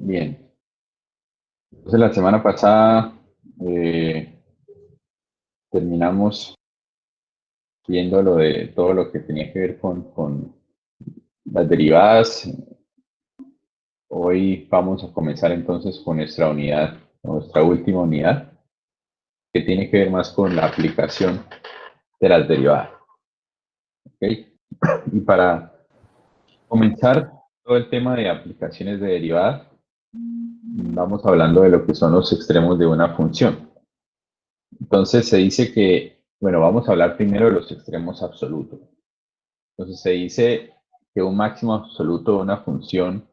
Bien. Entonces la semana pasada terminamos viendo lo de todo lo que tenía que ver con las derivadas. Hoy vamos a comenzar entonces con nuestra unidad, nuestra última unidad, que tiene que ver más con la aplicación de las derivadas. ¿Okay? Y para comenzar todo el tema de aplicaciones de derivadas, vamos hablando de lo que son los extremos de una función. Entonces se dice que, bueno, vamos a hablar primero de los extremos absolutos. Entonces se dice que un máximo absoluto de una función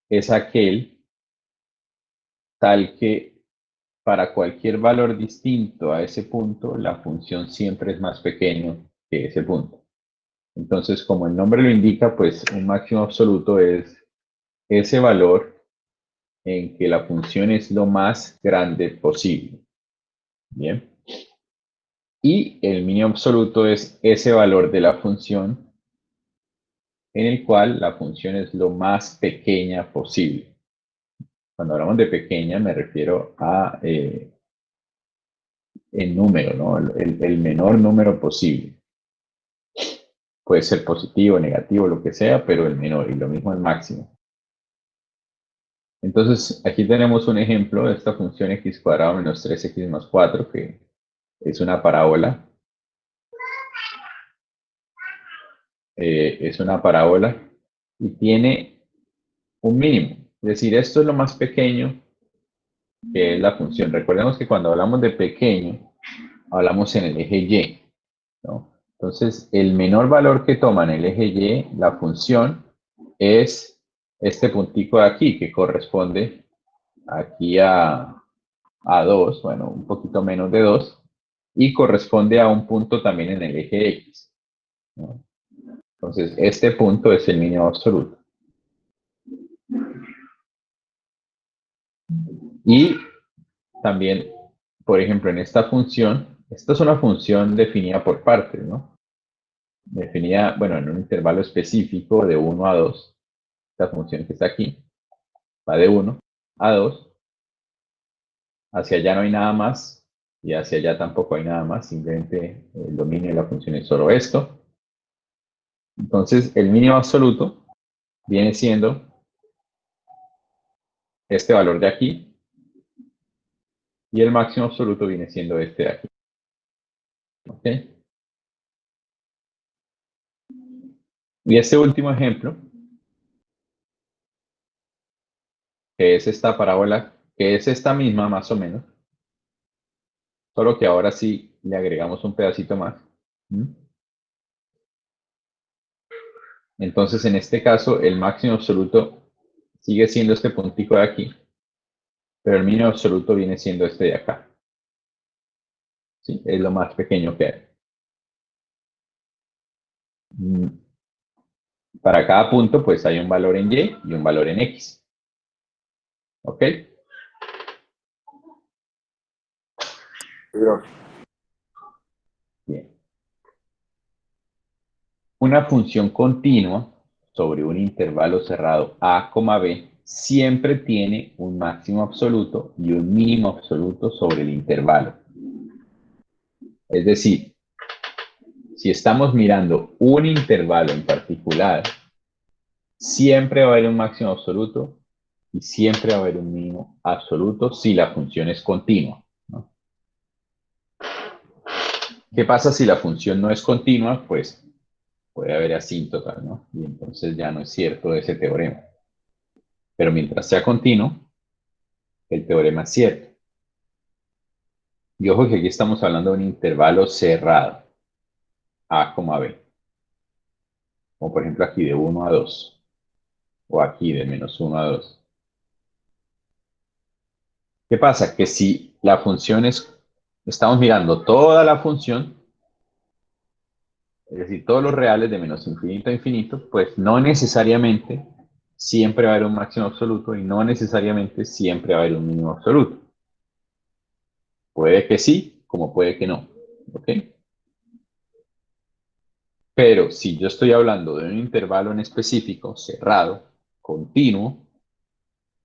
es aquel tal que para cualquier valor distinto a ese punto, la función siempre es más pequeño que ese punto. Entonces, como el nombre lo indica, pues un máximo absoluto es ese valor en que la función es lo más grande posible. Bien. Y el mínimo absoluto es ese valor de la función en el cual la función es lo más pequeña posible. Cuando hablamos de pequeña me refiero a el número, ¿no? El menor número posible. Puede ser positivo, negativo, lo que sea, pero el menor, y lo mismo el máximo. Entonces, aquí tenemos un ejemplo de esta función x cuadrado menos 3x más 4, que es una parábola. Es una parábola y tiene un mínimo. Es decir, esto es lo más pequeño que es la función. Recordemos que cuando hablamos de pequeño, hablamos en el eje y, ¿no? Entonces, el menor valor que toma en el eje y, la función, es este puntico de aquí, que corresponde aquí a 2, bueno, un poquito menos de 2, y corresponde a un punto también en el eje X, ¿no? Entonces, este punto es el mínimo absoluto. Y también, por ejemplo, en esta función, esta es una función definida por partes, ¿no? Definida, bueno, en un intervalo específico de 1 a 2. Esta función que está aquí va de 1 a 2. Hacia allá no hay nada más y hacia allá tampoco hay nada más. Simplemente el dominio de la función es solo esto. Entonces, el mínimo absoluto viene siendo este valor de aquí y el máximo absoluto viene siendo este de aquí. ¿Ok? Y este último ejemplo, que es esta parábola, que es esta misma más o menos, solo que ahora sí le agregamos un pedacito más. Entonces, en este caso, el máximo absoluto sigue siendo este puntico de aquí, pero el mínimo absoluto viene siendo este de acá. ¿Sí? Es lo más pequeño que hay. Para cada punto, pues hay un valor en y y un valor en x. ¿Ok? Bien. Una función continua sobre un intervalo cerrado a, b siempre tiene un máximo absoluto y un mínimo absoluto sobre el intervalo. Es decir, si estamos mirando un intervalo en particular, siempre va a haber un máximo absoluto y siempre va a haber un mínimo absoluto si la función es continua, ¿no? ¿Qué pasa si la función no es continua? Pues puede haber asíntota, ¿no? Y entonces ya no es cierto ese teorema. Pero mientras sea continuo, el teorema es cierto. Y ojo que aquí estamos hablando de un intervalo cerrado, a, b. Como por ejemplo aquí de 1 a 2. O aquí de menos 1 a 2. ¿Qué pasa? Que si la función es, estamos mirando toda la función, es decir, todos los reales de menos infinito a infinito, pues no necesariamente siempre va a haber un máximo absoluto y no necesariamente siempre va a haber un mínimo absoluto. Puede que sí, como puede que no. ¿Ok? Pero si yo estoy hablando de un intervalo en específico, cerrado, continuo,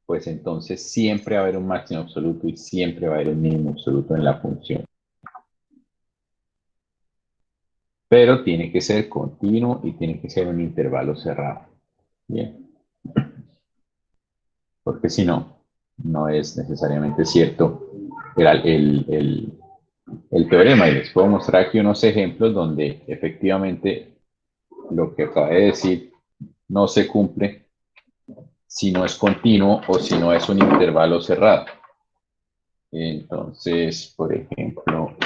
pues entonces siempre va a haber un máximo absoluto y siempre va a haber un mínimo absoluto en la función. Pero tiene que ser continuo y tiene que ser un intervalo cerrado. Bien. Porque si no, no es necesariamente cierto el teorema. Y les puedo mostrar aquí unos ejemplos donde efectivamente lo que acabé de decir no se cumple si no es continuo o si no es un intervalo cerrado. Entonces, por ejemplo,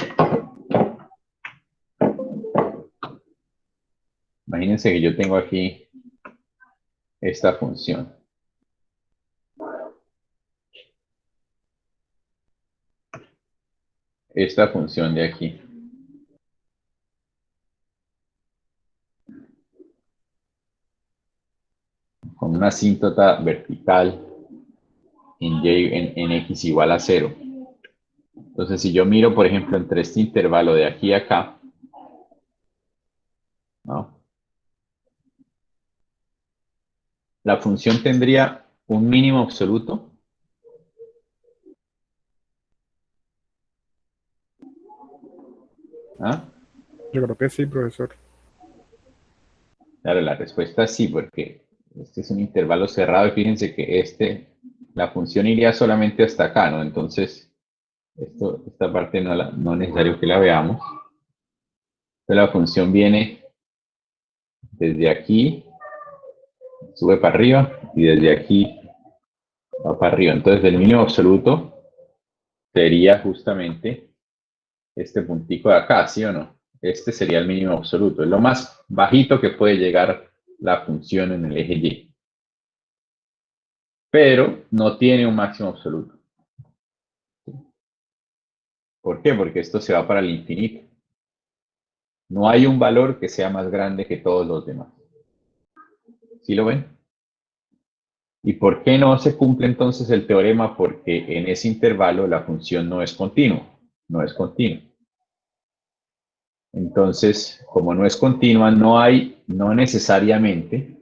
imagínense que yo tengo aquí esta función. Esta función de aquí. Con una asíntota vertical en x igual a 0. Entonces, si yo miro, por ejemplo, entre este intervalo de aquí a acá, ¿no? La función tendría un mínimo absoluto. ¿Ah? Yo creo que sí, profesor. Claro, la respuesta es sí, porque este es un intervalo cerrado y fíjense que la función iría solamente hasta acá, ¿no? Entonces, esta parte no es necesario que la veamos. Entonces, la función viene desde aquí, sube para arriba, y desde aquí va para arriba. Entonces, el mínimo absoluto sería justamente este puntico de acá, ¿sí o no? Este sería el mínimo absoluto. Es lo más bajito que puede llegar la función en el eje Y. Pero no tiene un máximo absoluto. ¿Por qué? Porque esto se va para el infinito. No hay un valor que sea más grande que todos los demás. ¿Sí lo ven? ¿Y por qué no se cumple entonces el teorema? Porque en ese intervalo la función no es continua. No es continua. Entonces, como no es continua, no necesariamente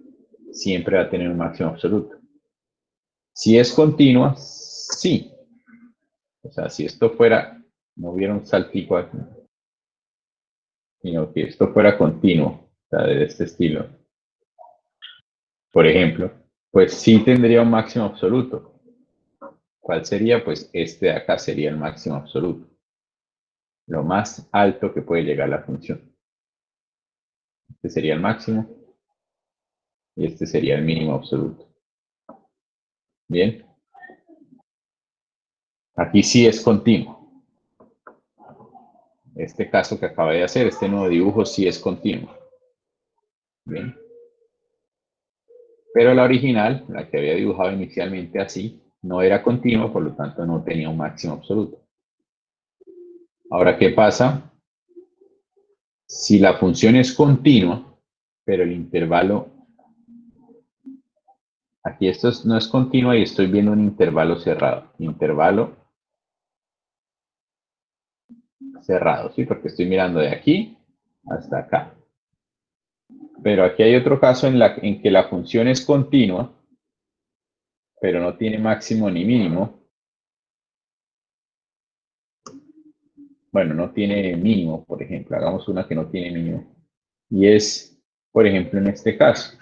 siempre va a tener un máximo absoluto. Si es continua, sí. O sea, si esto fuera, no hubiera un saltico aquí, sino que esto fuera continuo, o sea, de este estilo, por ejemplo, pues sí tendría un máximo absoluto. ¿Cuál sería? Pues este de acá sería el máximo absoluto. Lo más alto que puede llegar la función. Este sería el máximo y este sería el mínimo absoluto. Bien. Aquí sí es continuo. Este caso que acabé de hacer, este nuevo dibujo sí es continuo. Bien. Pero la original, la que había dibujado inicialmente así, no era continua, por lo tanto no tenía un máximo absoluto. Ahora, ¿qué pasa si la función es continua, pero el intervalo, aquí esto no es continua y estoy viendo un intervalo cerrado, ¿sí? Porque estoy mirando de aquí hasta acá. Pero aquí hay otro caso en que la función es continua, pero no tiene máximo ni mínimo. Bueno, no tiene mínimo, por ejemplo. Hagamos una que no tiene mínimo. Y es, por ejemplo, en este caso.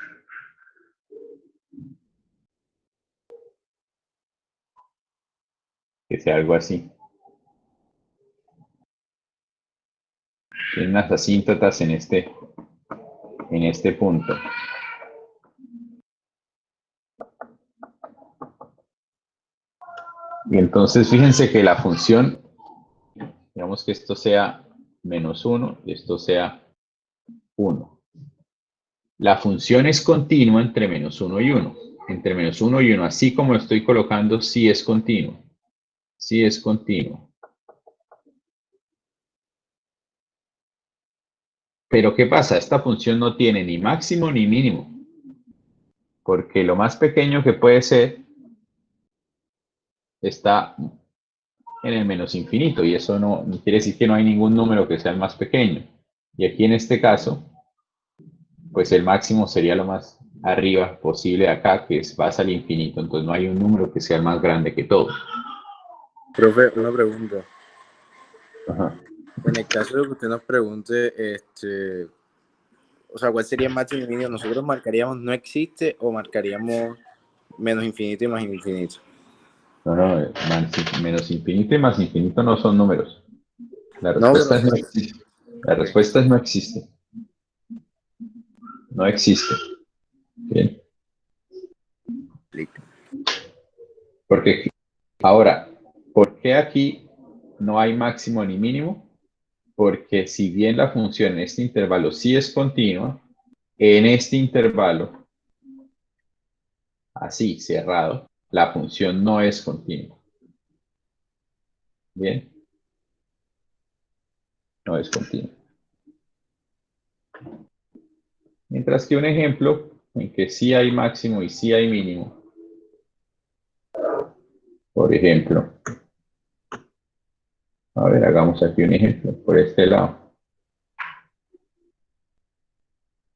Que sea algo así. Tiene unas asíntotas en este punto. Y entonces fíjense que la función, digamos que esto sea -1 y esto sea 1. La función es continua entre -1 y 1. Entre -1 y 1, así como lo estoy colocando, sí es continuo. Sí es continuo. Pero ¿qué pasa? Esta función no tiene ni máximo ni mínimo. Porque lo más pequeño que puede ser está en el menos infinito y eso no quiere decir que no hay ningún número que sea el más pequeño. Y aquí en este caso, pues el máximo sería lo más arriba posible de acá, que es vas al infinito. Entonces no hay un número que sea más grande que todo. Profe, una pregunta. Ajá. En el caso de que usted nos pregunte, o sea, ¿cuál sería el máximo y mínimo? ¿Nosotros marcaríamos no existe o marcaríamos menos infinito y más infinito? No, no, menos infinito y más infinito no son números. La No, respuesta pero es no existe. La ok, respuesta es no existe. No existe. Bien. listo. Porque ahora, ¿por qué aquí no hay máximo ni mínimo? Porque si bien la función en este intervalo sí es continua, en este intervalo, así cerrado, la función no es continua. Bien, no es continua. Mientras que un ejemplo en que sí hay máximo y sí hay mínimo, por ejemplo, a ver, hagamos aquí un ejemplo por este lado.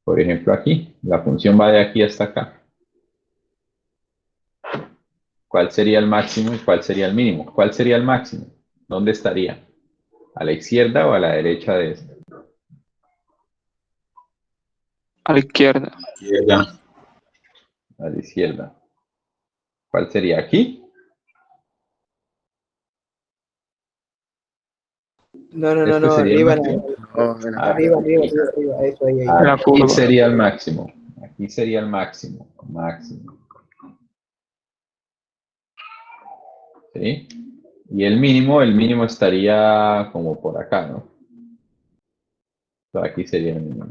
Por ejemplo, aquí, la función va de aquí hasta acá. ¿Cuál sería el máximo y cuál sería el mínimo? ¿Cuál sería el máximo? ¿Dónde estaría? ¿A la izquierda o a la derecha de esto? A la izquierda. Izquierda. A la izquierda. ¿Cuál sería aquí? Este sería el arriba, máximo. No, en la arriba, parte. eso, ahí. En la Aquí curva. sería el máximo. Aquí sería el máximo. Máximo. ¿Sí? Y el mínimo estaría como por acá, ¿no? Entonces aquí sería el mínimo.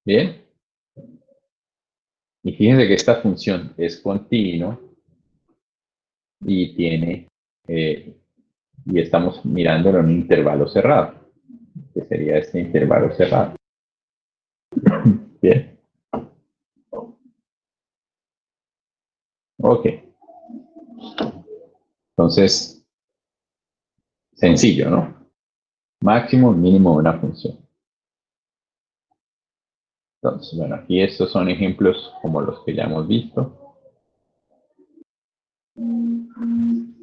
¿Bien? Y fíjense que esta función es continua y tiene, y estamos mirándolo en un intervalo cerrado, que sería este intervalo cerrado. Bien. Ok. Entonces, sencillo, ¿no? Máximo, mínimo de una función. Entonces, bueno, aquí estos son ejemplos como los que ya hemos visto.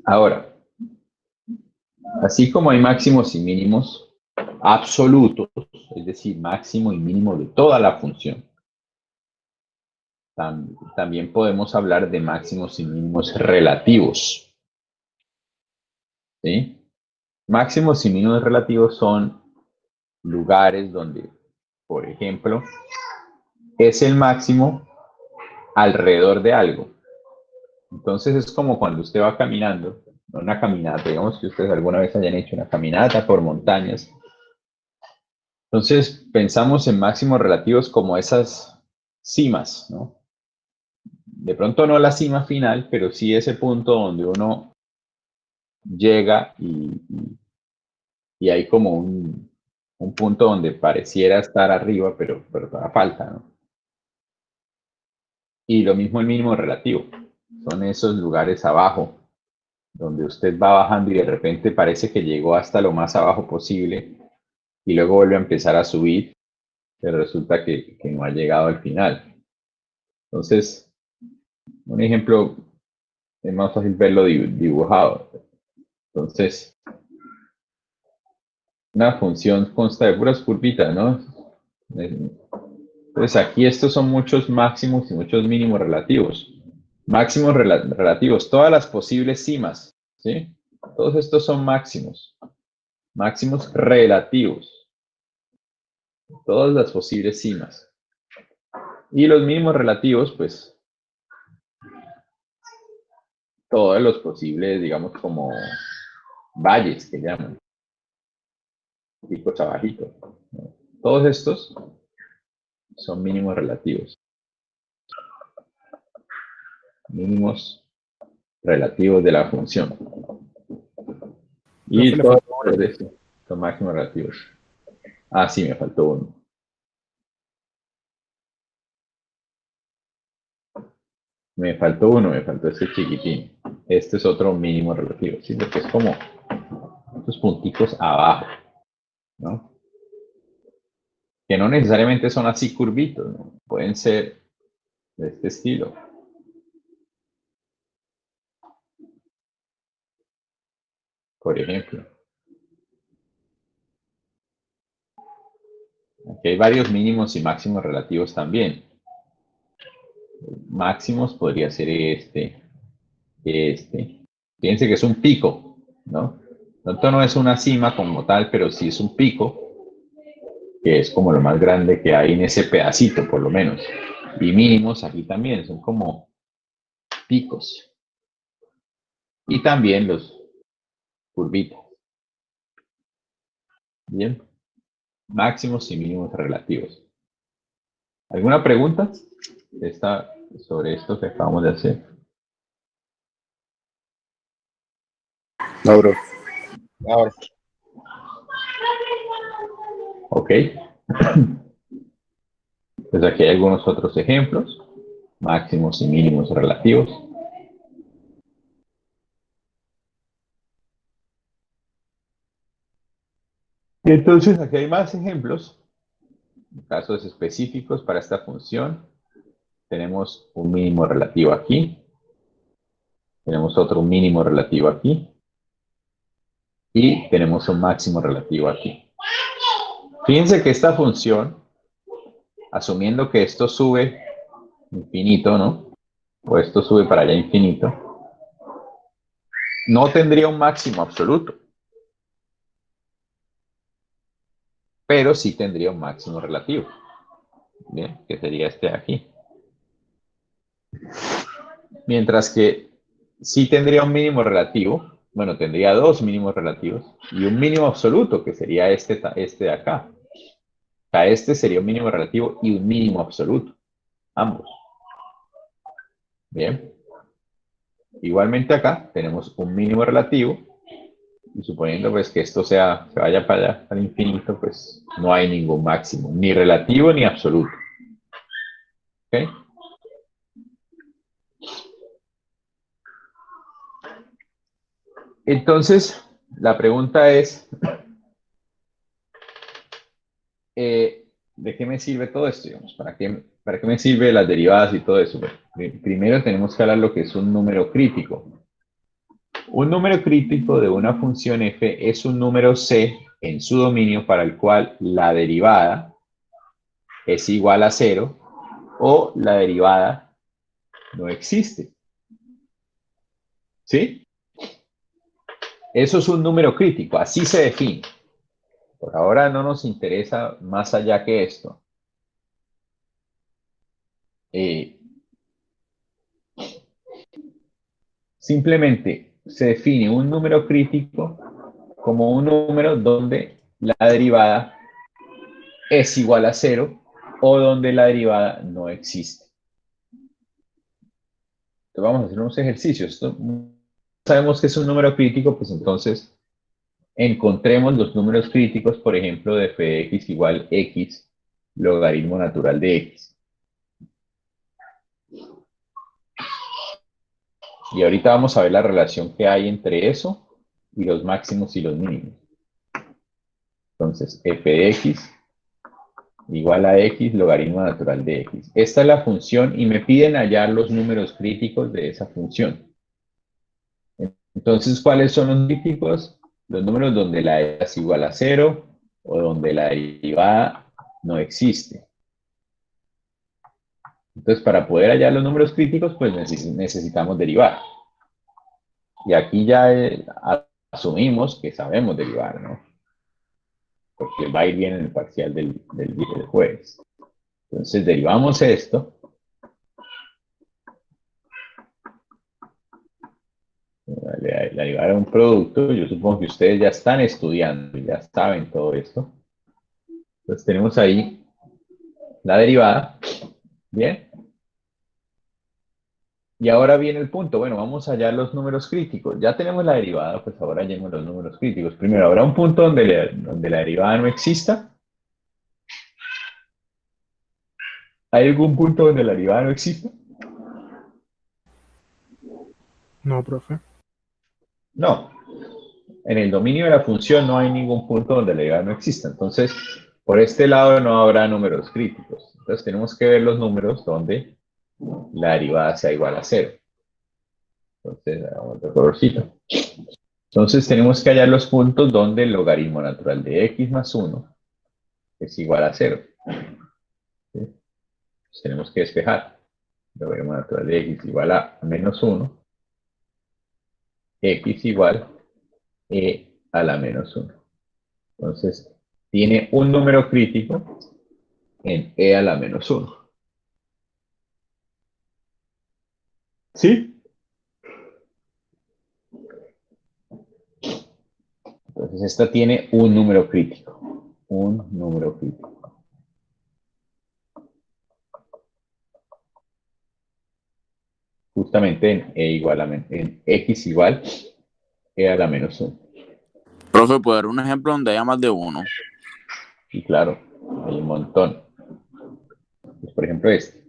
Ahora, así como hay máximos y mínimos absolutos, es decir, máximo y mínimo de toda la función, también podemos hablar de máximos y mínimos relativos. ¿Sí? Máximos y mínimos relativos son lugares donde, por ejemplo, es el máximo alrededor de algo. Entonces es como cuando usted va caminando, una caminata, digamos que ustedes alguna vez hayan hecho una caminata por montañas. Entonces pensamos en máximos relativos como esas cimas, ¿no? De pronto no la cima final, pero sí ese punto donde uno llega y hay como un punto donde pareciera estar arriba, pero todavía falta, ¿no? Y lo mismo el mínimo relativo. Son esos lugares abajo, donde usted va bajando y de repente parece que llegó hasta lo más abajo posible y luego vuelve a empezar a subir, pero resulta que no ha llegado al final. Entonces, un ejemplo, es más fácil verlo dibujado. Entonces, una función consta de puras curvitas, ¿no? Entonces, aquí estos son muchos máximos y muchos mínimos relativos. Máximos relativos, todas las posibles cimas, ¿sí? Todos estos son máximos. Máximos relativos, todas las posibles cimas. Y los mínimos relativos, pues, todos los posibles, digamos, como valles que llaman, picos abajitos. Todos estos son mínimos relativos. Mínimos relativos de la función. Y Profe, le todos faltó uno. estos son máximos relativos. Ah, sí, me faltó uno. Me faltó uno, me faltó este chiquitín. Este es otro mínimo relativo, ¿sí? Porque es como estos punticos abajo, ¿no? que no necesariamente son así curvitos, ¿no? Pueden ser de este estilo. Por ejemplo. Aquí hay varios mínimos y máximos relativos también. Máximos podría ser este. Fíjense que es un pico, ¿no? Tanto no es una cima como tal, pero sí es un pico, que es como lo más grande que hay en ese pedacito, por lo menos. Y mínimos aquí también, son como picos. Y también los curvitas. Bien. Máximos y mínimos relativos. ¿Alguna pregunta sobre esto que acabamos de hacer? No, bro. Ahora. Ok. Pues aquí hay algunos otros ejemplos. Máximos y mínimos relativos. Y entonces aquí hay más ejemplos. Casos específicos para esta función. Tenemos un mínimo relativo aquí. Tenemos otro mínimo relativo aquí. Y tenemos un máximo relativo aquí. Fíjense que esta función, asumiendo que esto sube infinito, ¿no? O esto sube para allá infinito, no tendría un máximo absoluto, pero sí tendría un máximo relativo. Bien, que sería este de aquí. Mientras que sí tendría un mínimo relativo, bueno, tendría dos mínimos relativos y un mínimo absoluto, que sería este de acá. O sea, este sería un mínimo relativo y un mínimo absoluto, ambos. Bien. Igualmente acá tenemos un mínimo relativo y suponiendo pues que esto se vaya para allá, al infinito, pues no hay ningún máximo, ni relativo ni absoluto. ¿Ok? Entonces, la pregunta es, ¿de qué me sirve todo esto? Digamos? ¿Para qué me sirve las derivadas y todo eso? Bueno, primero tenemos que hablar lo que es un número crítico. Un número crítico de una función f es un número c en su dominio para el cual la derivada es igual a 0 o la derivada no existe. ¿Sí? Eso es un número crítico, así se define. Por ahora no nos interesa más allá que esto. Simplemente se define un número crítico como un número donde la derivada es igual a 0 o donde la derivada no existe. Entonces vamos a hacer unos ejercicios. Sabemos que es un número crítico, pues entonces encontremos los números críticos, por ejemplo, de f de x igual x logaritmo natural de x. Y ahorita vamos a ver la relación que hay entre eso y los máximos y los mínimos. Entonces, f de x igual a x logaritmo natural de x. Esta es la función y me piden hallar los números críticos de esa función. Entonces, ¿cuáles son los críticos? Los números donde la e es igual a 0 o donde la derivada no existe. Entonces, para poder hallar los números críticos, pues necesitamos derivar. Y aquí ya asumimos que sabemos derivar, ¿no? Porque va a ir bien en el parcial del jueves. Entonces, derivamos esto. La derivar a un producto, yo supongo que ustedes ya están estudiando, ya saben todo esto. Entonces tenemos ahí la derivada, ¿bien? Y ahora viene el punto, bueno, vamos a hallar los números críticos. Ya tenemos la derivada, pues ahora hallemos los números críticos. Primero, ¿habrá un punto donde la derivada no exista? ¿Hay algún punto donde la derivada no exista? No, profe. No. En el dominio de la función no hay ningún punto donde la derivada no exista. Entonces, Por este lado no habrá números críticos. Entonces tenemos que ver los números donde la derivada sea igual a 0. Entonces, hagamos otro colorcito. Entonces tenemos que hallar los puntos donde el logaritmo natural de x más 1 es igual a 0. ¿Sí? Entonces tenemos que despejar. El logaritmo natural de x igual a menos 1. X igual e a la menos 1. Entonces, tiene un número crítico en e a la menos 1. ¿Sí? Entonces, esta tiene un número crítico. Un número crítico. Justamente en x igual e a la menos 1. Profe, ¿puede dar un ejemplo donde haya más de uno? Y claro, hay un montón. Pues, por ejemplo, este.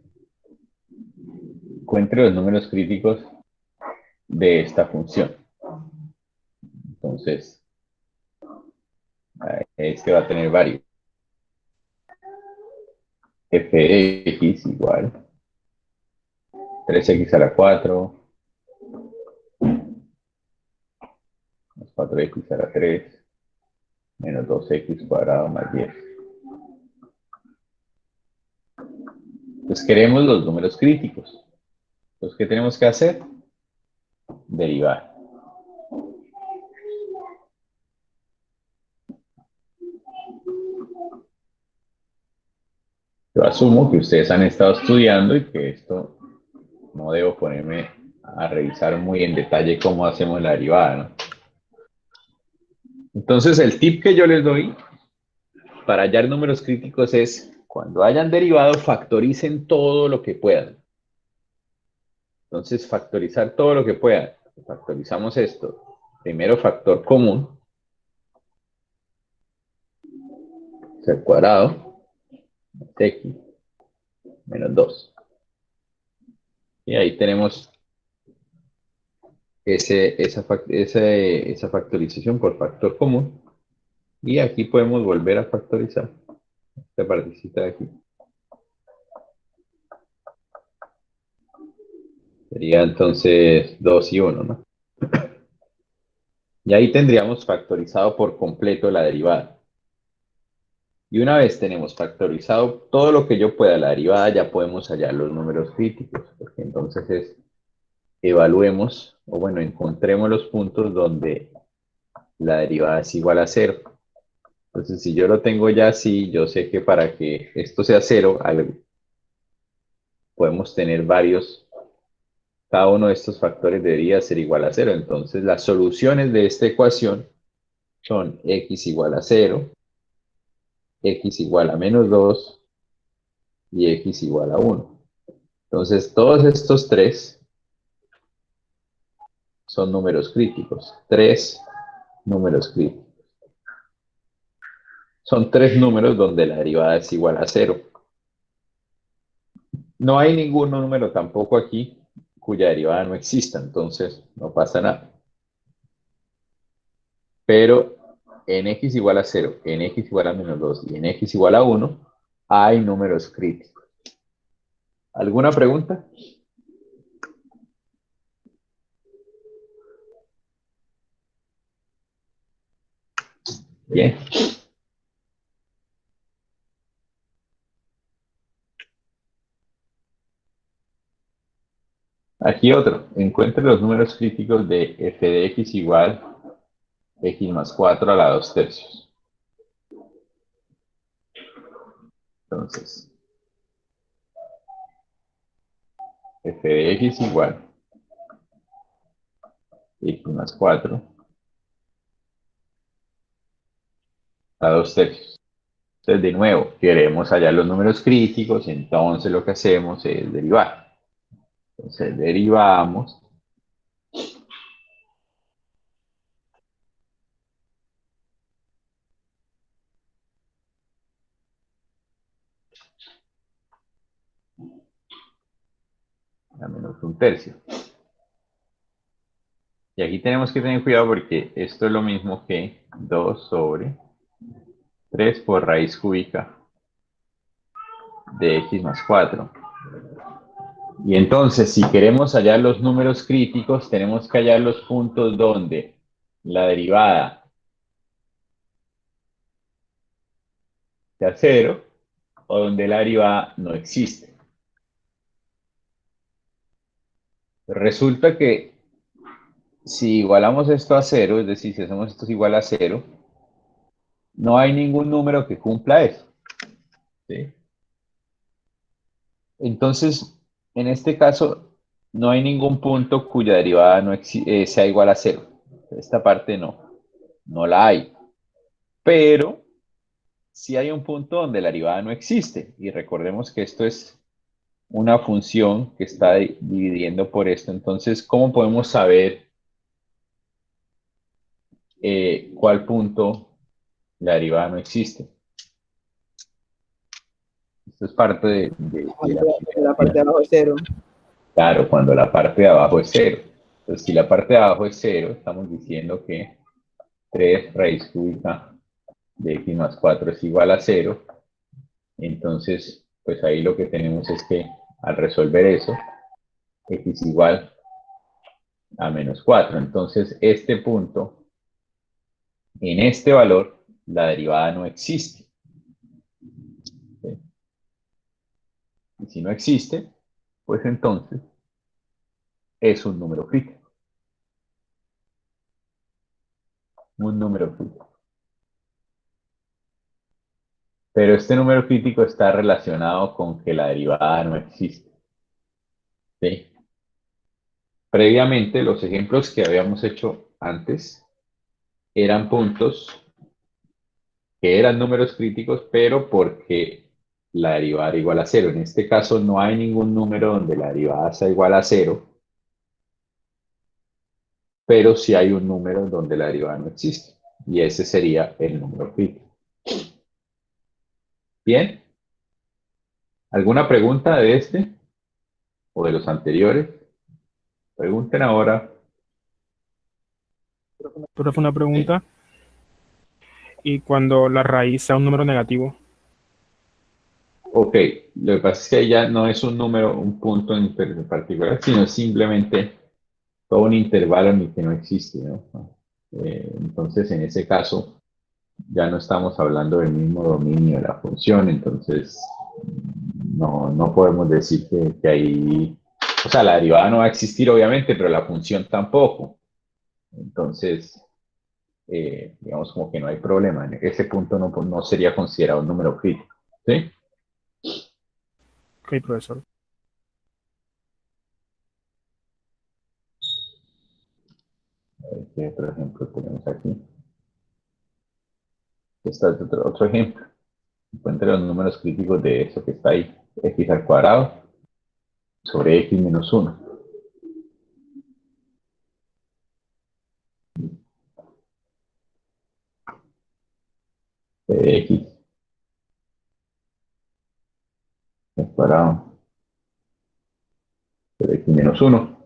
Encuentre los números críticos de esta función. Entonces, este va a tener varios. F de x igual 3x a la 4 más 4x a la 3 menos 2x cuadrado más 10. Entonces queremos los números críticos. Entonces, ¿qué tenemos que hacer? Derivar. Yo asumo que ustedes han estado estudiando y que esto no debo ponerme a revisar muy en detalle cómo hacemos la derivada, ¿no? Entonces, el tip que yo les doy para hallar números críticos es, cuando hayan derivado, factoricen todo lo que puedan. Entonces, factorizar todo lo que puedan. Factorizamos esto. Primero, factor común. Al cuadrado. X menos 2. Y ahí tenemos esa factorización por factor común. Y aquí podemos volver a factorizar esta partecita de aquí. Sería entonces 2 y 1, ¿no? Y ahí tendríamos factorizado por completo la derivada. Y una vez tenemos factorizado todo lo que yo pueda la derivada, ya podemos hallar los números críticos. Porque entonces evaluemos, o bueno, encontremos los puntos donde la derivada es igual a 0. Entonces, si yo lo tengo ya así, yo sé que para que esto sea 0, podemos tener varios. Cada uno de estos factores debería ser igual a 0. Entonces, las soluciones de esta ecuación son x igual a 0, x igual a menos 2 y x igual a 1. Entonces, todos estos tres son números críticos. Tres números críticos. Son tres números donde la derivada es igual a 0. No hay ningún número tampoco aquí cuya derivada no exista, entonces no pasa nada. Pero en x igual a 0, en x igual a menos 2 y en x igual a 1, hay números críticos. ¿Alguna pregunta? Bien. Aquí otro. Encuentre los números críticos de f de x igual x más 4 a la 2 tercios. Entonces, f de x igual x más 4 a 2 tercios. Entonces, de nuevo, queremos hallar los números críticos, entonces lo que hacemos es derivar. Entonces, derivamos. A menos un tercio. Y aquí tenemos que tener cuidado porque esto es lo mismo que 2 sobre 3 por raíz cúbica de x más 4. Y entonces, si queremos hallar los números críticos, tenemos que hallar los puntos donde la derivada sea 0 o donde la derivada no existe. Resulta que si igualamos esto a 0, es decir, si hacemos esto igual a 0, no hay ningún número que cumpla eso. ¿Sí? Entonces, en este caso, no hay ningún punto cuya derivada no sea igual a 0. Esta parte no la hay. Pero sí hay un punto donde la derivada no existe. Y recordemos que esto es una función que está dividiendo por esto. Entonces, ¿cómo podemos saber cuál punto la derivada no existe? Esto es parte de La parte de abajo es 0. Claro, cuando la parte de abajo es 0. Entonces, si la parte de abajo es 0, estamos diciendo que 3 raíz cúbica de x más 4 es igual a 0. Entonces, pues ahí lo que tenemos es que al resolver eso, x igual a menos 4. Entonces, este punto, en este valor, la derivada no existe. ¿Sí? Y si no existe, pues entonces es un número crítico. Un número crítico. Pero este número crítico está relacionado con que la derivada no existe. ¿Sí? Previamente, los ejemplos que habíamos hecho antes eran puntos que eran números críticos, pero porque la derivada era igual a 0. En este caso no hay ningún número donde la derivada sea igual a 0, pero sí hay un número donde la derivada no existe. Y ese sería el número crítico. Bien. ¿Alguna pregunta de este o de los anteriores? Pregunten ahora. Profe, una pregunta. ¿Y cuando la raíz sea un número negativo? Ok, lo que pasa es que ahí ya no es un número, un punto en particular, sino simplemente todo un intervalo en el que no existe, ¿no? Entonces, en ese caso, ya no estamos hablando del mismo dominio de la función, entonces no podemos decir que ahí, o sea, la derivada no va a existir obviamente, pero la función tampoco. Entonces, digamos como que no hay problema. En ese punto no sería considerado un número crítico, ¿sí? Ok, profesor. A ver qué otro ejemplo tenemos aquí. Este es otro ejemplo. Encuentre los números críticos de eso que está ahí. X al cuadrado sobre x menos 1. De x al cuadrado sobre x menos 1.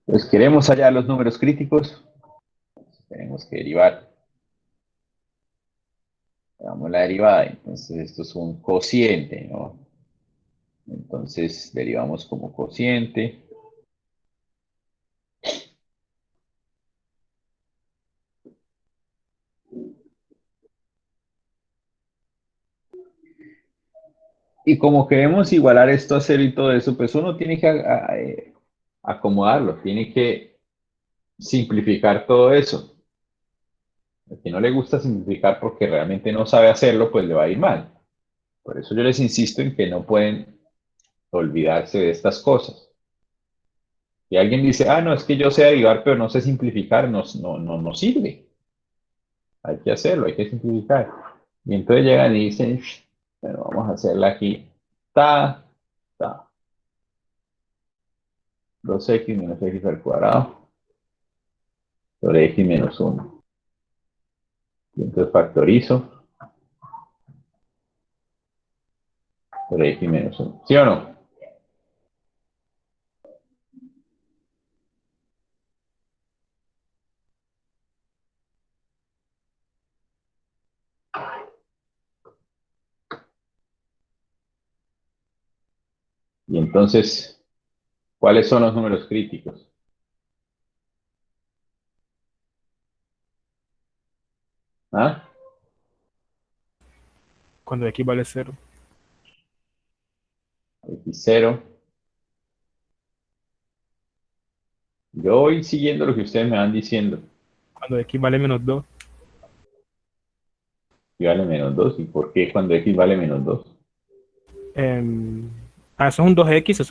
Entonces queremos hallar los números críticos. Tenemos que derivar. Damos la derivada. Entonces esto es un cociente, ¿no? Entonces derivamos como cociente. Y como queremos igualar esto a 0 y todo eso, pues uno tiene que acomodarlo, tiene que simplificar todo eso. Al que no le gusta simplificar porque realmente no sabe hacerlo, pues le va a ir mal. Por eso yo les insisto en que no pueden olvidarse de estas cosas. Si alguien dice, no, es que yo sé derivar, pero no sé simplificar, no sirve. Hay que hacerlo, hay que simplificar. Y entonces llegan y dicen, bueno, vamos a hacerla aquí. Ta, ta. 2x menos x al cuadrado sobre x menos 1. Y entonces factorizo sobre x menos 1. ¿Sí o no? Y entonces, ¿cuáles son los números críticos? ¿Ah? Cuando x vale 0. X0. Yo voy siguiendo lo que ustedes me van diciendo. Cuando x vale menos 2. Y vale menos 2. ¿Y por qué cuando X vale menos 2? Eso es un 2x, eso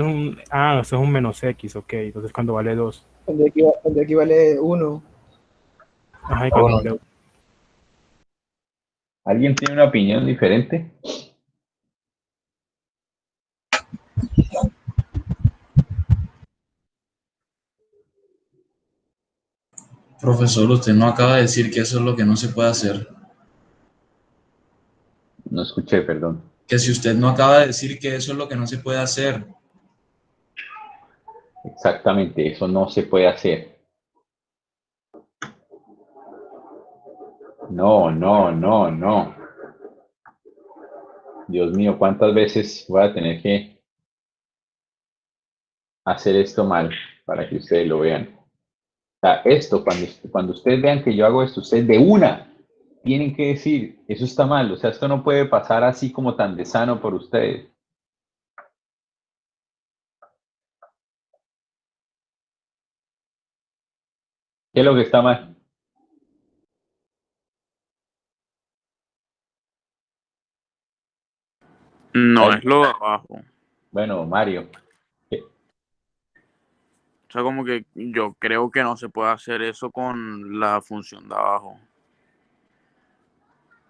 es un menos x, ok. Entonces cuando vale 2. Cuando equivale 1. Ajá, y cuando vale 1. ¿Alguien tiene una opinión diferente? Profesor, usted no acaba de decir que eso es lo que no se puede hacer. No escuché, perdón. Que si usted no acaba de decir que eso es lo que no se puede hacer. Exactamente, eso no se puede hacer. No, no, no, no. Dios mío, ¿cuántas veces voy a tener que hacer esto mal para que ustedes lo vean? O sea, esto, cuando ustedes vean que yo hago esto, ustedes de una tienen que decir, eso está mal. O sea, esto no puede pasar así como tan de sano por ustedes. ¿Qué es lo que está mal? No Ay, es lo de abajo. bueno, Mario, O sea, como que yo creo que no se puede hacer eso con la función de abajo.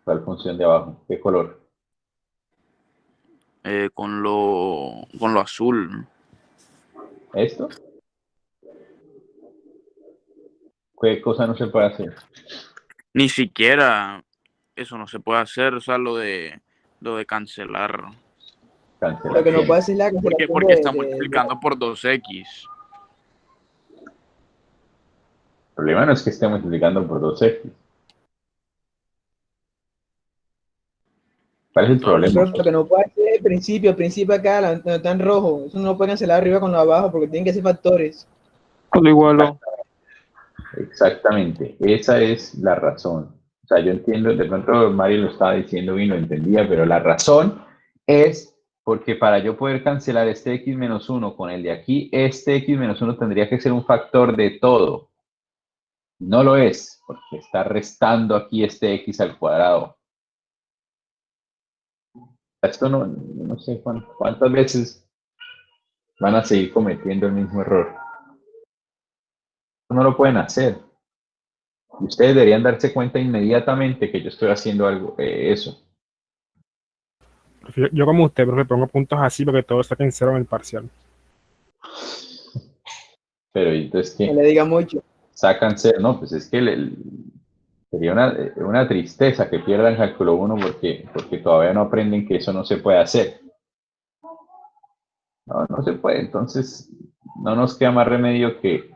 ¿cuál función de abajo? ¿Qué color? Con lo azul. ¿Esto? ¿Qué cosa no se puede hacer? Ni siquiera eso no se puede hacer, o sea, lo de cancelar. Lo que no Cancelación. puede hacer la Porque, cancelación porque está multiplicando por 2x. El problema no es que esté multiplicando por 2x. ¿Cuál es el Entonces, problema? Pero lo que no puede hacer es el principio acá, donde está en rojo. Eso no lo puede cancelar arriba con lo abajo porque tienen que ser factores. Lo igualo. Exactamente, esa es la razón. O sea, yo entiendo, de pronto Mario lo estaba diciendo y lo entendía, pero la razón es porque para yo poder cancelar este x menos 1 con el de aquí, este x menos 1 tendría que ser un factor de todo. No lo es, porque está restando aquí este x al cuadrado. Esto no sé cuántas veces van a seguir cometiendo el mismo error. No lo pueden hacer. Ustedes deberían darse cuenta inmediatamente que yo estoy haciendo algo, eso. Yo como usted, profe, pongo puntos así porque todo está en 0 en el parcial. Pero entonces, No ¿qué? le diga mucho. Sacan cero, no, pues es que sería una tristeza que pierdan cálculo 1 porque todavía no aprenden que eso no se puede hacer. No, no se puede, entonces no nos queda más remedio que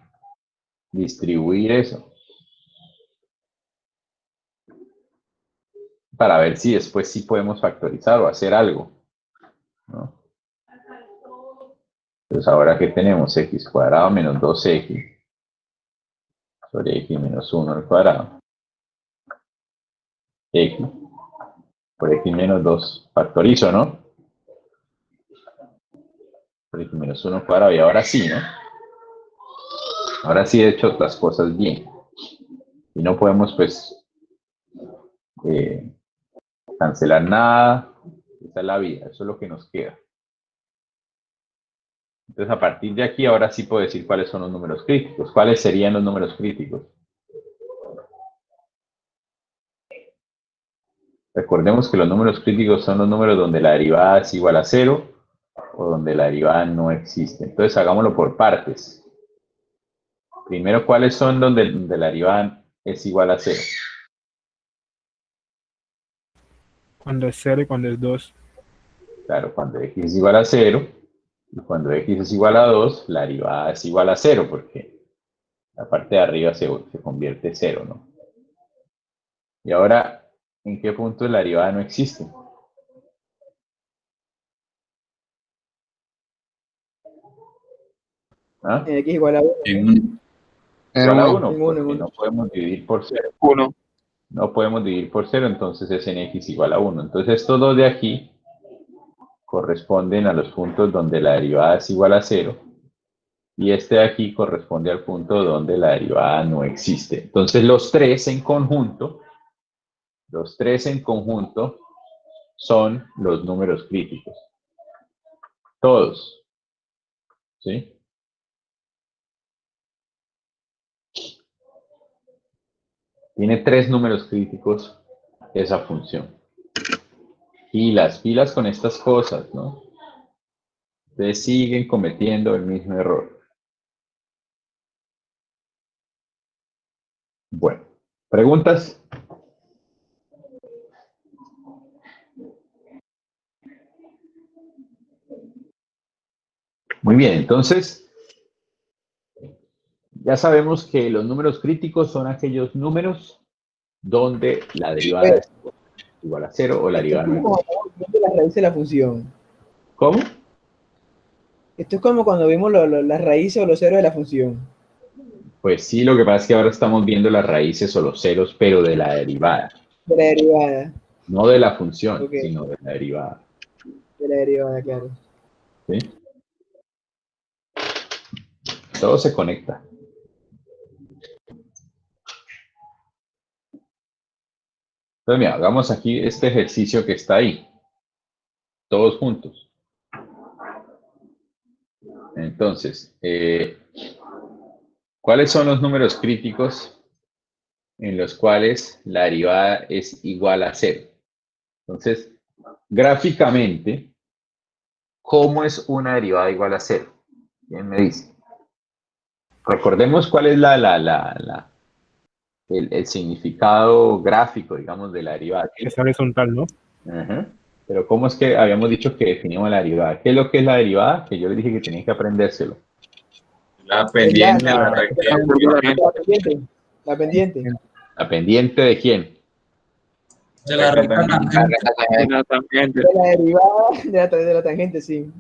distribuir eso para ver si después sí podemos factorizar o hacer algo, ¿no? Entonces ahora que tenemos x cuadrado menos 2x sobre x menos 1 al cuadrado, x por x menos 2 factorizo, ¿no? Por x menos 1 al cuadrado y ahora sí, ¿no? Ahora sí he hecho las cosas bien. Y no podemos, pues, eh, cancelar nada. Esa es la vida, eso es lo que nos queda. Entonces, a partir de aquí, ahora sí puedo decir cuáles son los números críticos. ¿Cuáles serían los números críticos? Recordemos que los números críticos son los números donde la derivada es igual a 0 o donde la derivada no existe. Entonces, hagámoslo por partes. Primero, ¿cuáles son donde la derivada es igual a 0? Cuando es 0 y cuando es 2. Claro, cuando x es igual a 0 y cuando x es igual a 2, la derivada es igual a 0 porque la parte de arriba se convierte en 0, ¿no? Y ahora, ¿en qué punto la derivada no existe? ¿Ah? X igual a 1. En un- Igual a uno. 1, En uno, en porque uno. no podemos dividir por 0. 1. No podemos dividir por 0, entonces es en x igual a 1. Entonces estos dos de aquí corresponden a los puntos donde la derivada es igual a 0. Y este de aquí corresponde al punto donde la derivada no existe. Entonces los tres en conjunto son los números críticos. Todos. ¿Sí? Tiene 3 números críticos esa función. Pilas con estas cosas, ¿no? Ustedes siguen cometiendo el mismo error. Bueno, ¿preguntas? Muy bien, entonces ya sabemos que los números críticos son aquellos números donde la derivada es igual a 0 o la Esto es derivada no como existe. cuando vimos la raíz de la función. ¿Cómo? Esto es como cuando vimos las raíces o los ceros de la función. Pues sí, lo que pasa es que ahora estamos viendo las raíces o los ceros, pero de la derivada. De la derivada. No de la función, Ok. sino de la derivada. De la derivada, claro. ¿Sí? Todo se conecta. Entonces, mira, hagamos aquí este ejercicio que está ahí. Todos juntos. Entonces, ¿cuáles son los números críticos en los cuales la derivada es igual a 0? Entonces, gráficamente, ¿cómo es una derivada igual a 0? ¿Quién me dice? Recordemos cuál es el significado gráfico, digamos, de la derivada. Es horizontal, ¿no? Ajá. Pero ¿cómo es que habíamos dicho que definimos la derivada? ¿Qué es lo que es la derivada? Que yo les dije que tenían que aprendérselo. La pendiente, La- la recta. La pendiente. La pendiente. ¿La pendiente de quién? De la recta tangente. De la tangente. De la derivada de la tangente, sí.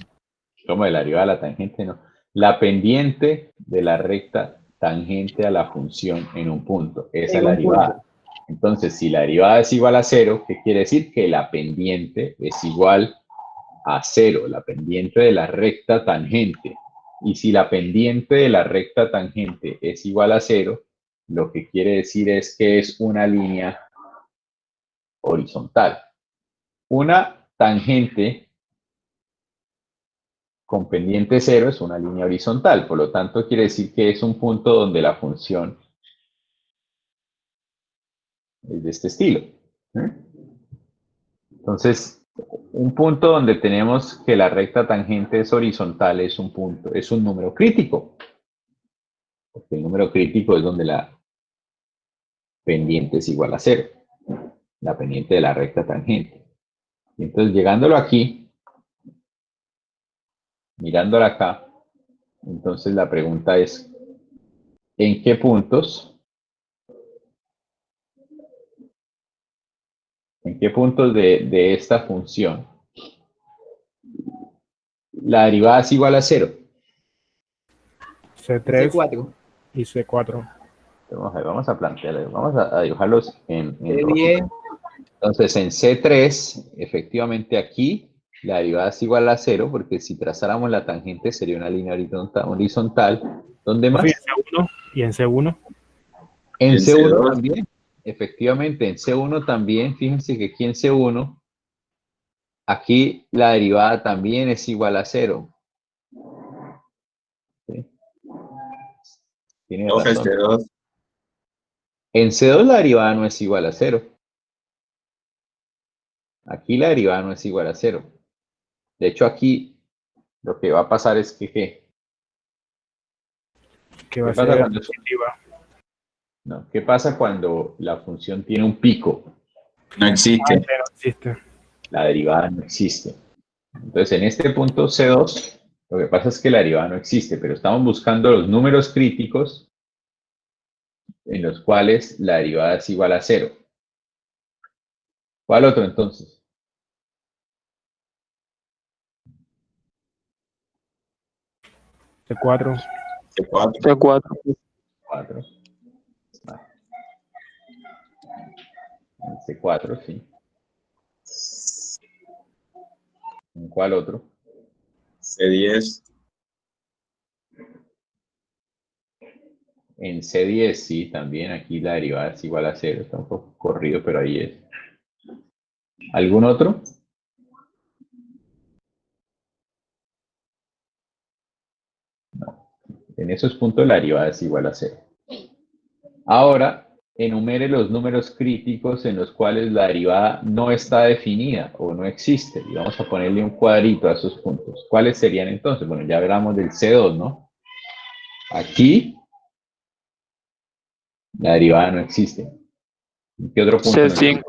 ¿Cómo de la derivada a la tangente? No. La pendiente de la recta tangente a la función en un punto. Esa es En la un derivada. punto. Entonces, si la derivada es igual a 0, ¿qué quiere decir? Que la pendiente es igual a 0, la pendiente de la recta tangente. Y si la pendiente de la recta tangente es igual a 0, lo que quiere decir es que es una línea horizontal. Una tangente con pendiente 0 es una línea horizontal, por lo tanto quiere decir que es un punto donde la función es de este estilo. Entonces, un punto donde tenemos que la recta tangente es horizontal es un punto, es un número crítico. Porque el número crítico es donde la pendiente es igual a 0. La pendiente de la recta tangente. Y entonces, llegándolo aquí, mirándola acá, entonces la pregunta es, ¿en qué puntos de esta función la derivada es igual a 0? C3 C4. y C4. Vamos a plantearlo, vamos a dibujarlos en rojo. C10. Entonces, en C3, efectivamente aquí, la derivada es igual a 0, porque si trazáramos la tangente sería una línea horizontal. ¿Dónde más? En C1 y en C1. En En C1 C2. también, efectivamente, en C1 también, fíjense que aquí en C1, aquí la derivada también es igual a 0. ¿Sí? Tiene Profe, razón. C2. En C2 la derivada no es igual a 0. Aquí la derivada no es igual a 0. De hecho, aquí lo que va a pasar es que, ¿qué? Que va a pasa ser cuando positiva. No, ¿qué pasa cuando la función tiene un pico? No existe. No existe. La derivada no existe. Entonces, en este punto C2, lo que pasa es que la derivada no existe, pero estamos buscando los números críticos en los cuales la derivada es igual a 0. ¿Cuál otro entonces? C4. C4. C4. 4. Vale. En C4, sí. ¿En cuál otro? C10. En C10, sí, también aquí la derivada es igual a 0. Está un poco corrido, pero ahí es. ¿Algún otro? No. En esos puntos la derivada es igual a 0. Ahora, enumere los números críticos en los cuales la derivada no está definida o no existe. Y vamos a ponerle un cuadrito a esos puntos. ¿Cuáles serían entonces? Bueno, ya hablamos del C2, ¿no? Aquí la derivada no existe. ¿En qué otro punto no existe?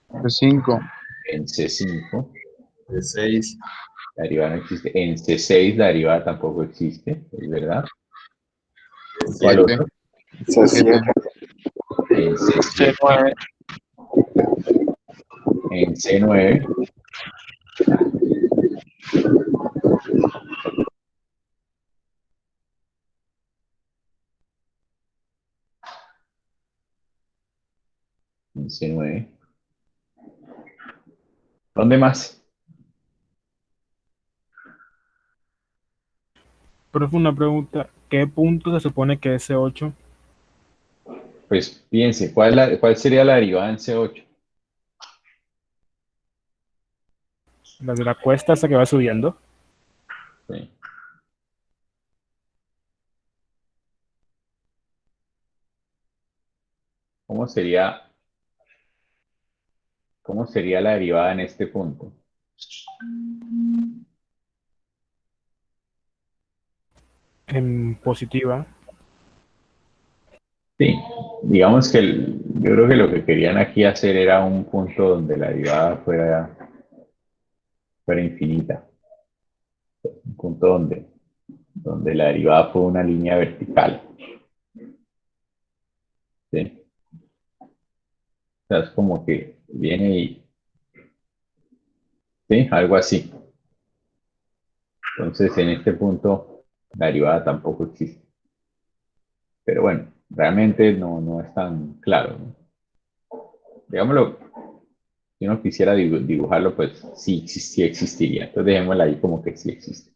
C5. C5. En C5 C6. la derivada no existe. En C6 la derivada tampoco existe, ¿es verdad? ¿Cuál C7. otro? C7. En C7. C9. En C9. En C9. ¿Dónde más? Profe, una pregunta. ¿Qué punto se supone que es C8? Pues piense, ¿cuál sería la derivada en C8? La de la cuesta esa que va subiendo. Sí. ¿Cómo sería la derivada en este punto? En positiva. Sí, digamos que yo creo que lo que querían aquí hacer era un punto donde la derivada fuera infinita. Un punto donde la derivada fue una línea vertical. ¿Sí? O sea, es como que viene y... ¿Sí? Algo así. Entonces, en este punto, la derivada tampoco existe. Pero bueno, realmente no es tan claro, ¿no? Digámoslo, si uno quisiera dibujarlo, pues sí existiría. Entonces dejémosla ahí como que sí existe.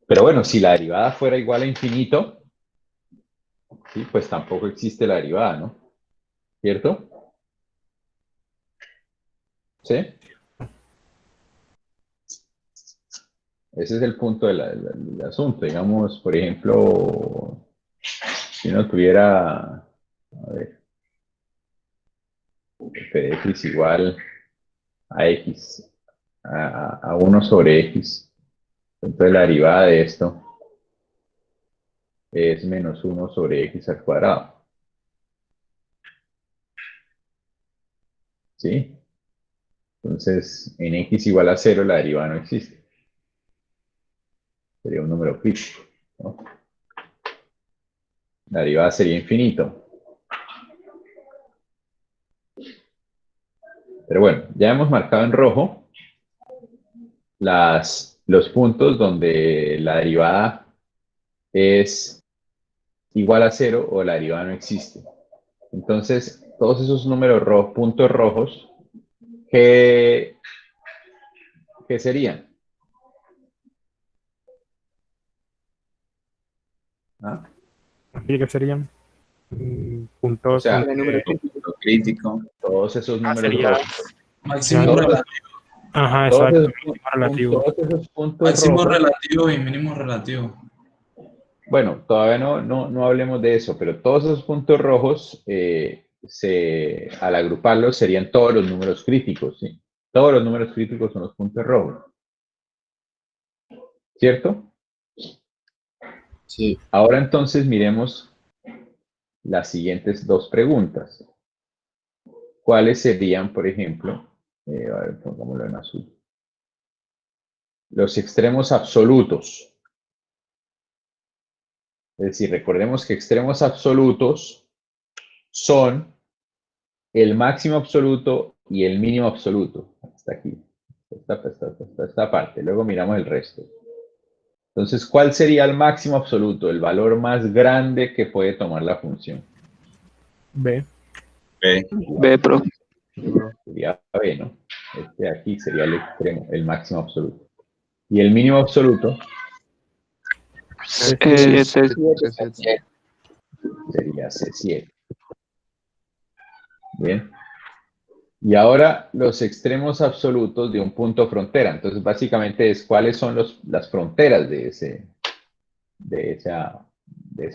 Pero bueno, si la derivada fuera igual a infinito, sí, pues tampoco existe la derivada, ¿no? ¿Cierto? ¿Sí? Ese es el punto del asunto. Digamos, por ejemplo, si uno tuviera, a ver, f de x igual a x, a 1 sobre x, entonces la derivada de esto es menos 1 sobre x al cuadrado. ¿Sí? Entonces, en x igual a 0, la derivada no existe. Sería un número crítico, ¿no? La derivada sería infinito. Pero bueno, ya hemos marcado en rojo los puntos donde la derivada es igual a 0 o la derivada no existe. Entonces, todos esos números rojos, puntos rojos, ¿qué serían? ¿Ah? ¿Y qué serían? O Puntos. sea, El número crítico. Punto crítico. todos esos números sería- rojos. Máximo Serían- relativo, Ajá, Todos exacto. esos, Mínimo relativo. todos esos puntos máximo rojos. relativo y mínimo relativo. Bueno, todavía no hablemos de eso, pero todos esos puntos rojos, al agruparlos, serían todos los números críticos, ¿sí? Todos los números críticos son los puntos rojos. ¿Cierto? Sí. Ahora entonces miremos las siguientes dos preguntas. ¿Cuáles serían, por ejemplo, a ver, pongámoslo en azul, los extremos absolutos? Es decir, recordemos que extremos absolutos son el máximo absoluto y el mínimo absoluto. Hasta aquí. Esta parte. Luego miramos el resto. Entonces, ¿cuál sería el máximo absoluto? El valor más grande que puede tomar la función. B. B, profe. Sería B, ¿no? Este de aquí sería el extremo, el máximo absoluto. Y el mínimo absoluto C7. sería C7. Bien. Y ahora los extremos absolutos de un punto frontera. Entonces, básicamente es cuáles son las fronteras de esa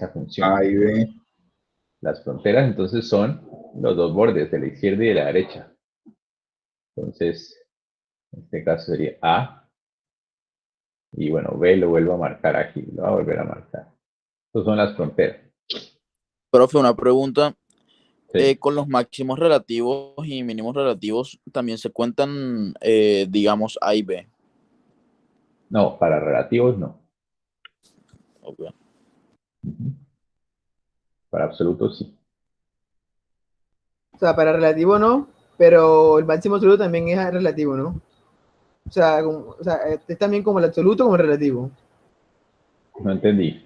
función. A y B. Las fronteras entonces son los dos bordes, de la izquierda y de la derecha. Entonces, en este caso sería A. Y bueno, B lo vuelvo a marcar aquí. Lo voy a volver a marcar. Estas son las fronteras. Profe, una pregunta. Sí. Con los máximos relativos y mínimos relativos también se cuentan, digamos, A y B. No, para relativos no. Ok. Ujú. Para absolutos sí. O sea, para relativo no, pero el máximo absoluto también es relativo, ¿no? O sea, es también como el absoluto como el relativo. No entendí.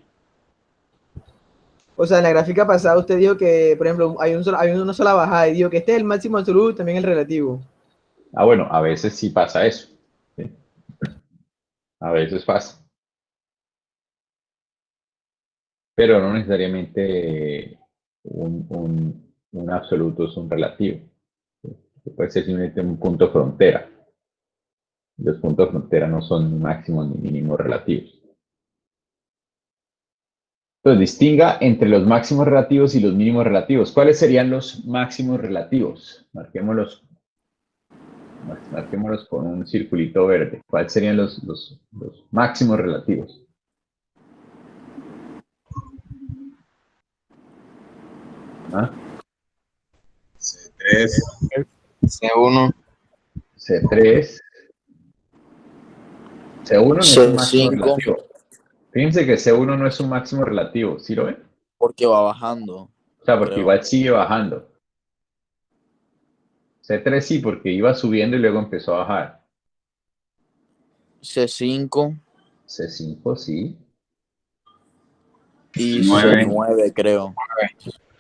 O sea, en la gráfica pasada usted dijo que, por ejemplo, hay una sola bajada y dijo que este es el máximo absoluto, también el relativo. Ah, bueno, a veces sí pasa eso. ¿Sí? A veces pasa. Pero no necesariamente un absoluto es un relativo. ¿Sí? Puede ser simplemente un punto frontera. Los puntos frontera no son máximos ni mínimos relativos. Entonces, distinga entre los máximos relativos y los mínimos relativos. ¿Cuáles serían los máximos relativos? Marquémoslos con un circulito verde. ¿Cuáles serían los máximos relativos? ¿Ah? C3. C1. C3. C1 no es un máximo C5, relativo. Fíjense que C1 no es un máximo relativo. ¿Sí lo ven? porque va bajando, O sea, porque creo. igual sigue bajando. C3 sí, porque iba subiendo y luego empezó a bajar. C5 C5 sí. y C9. C9, creo.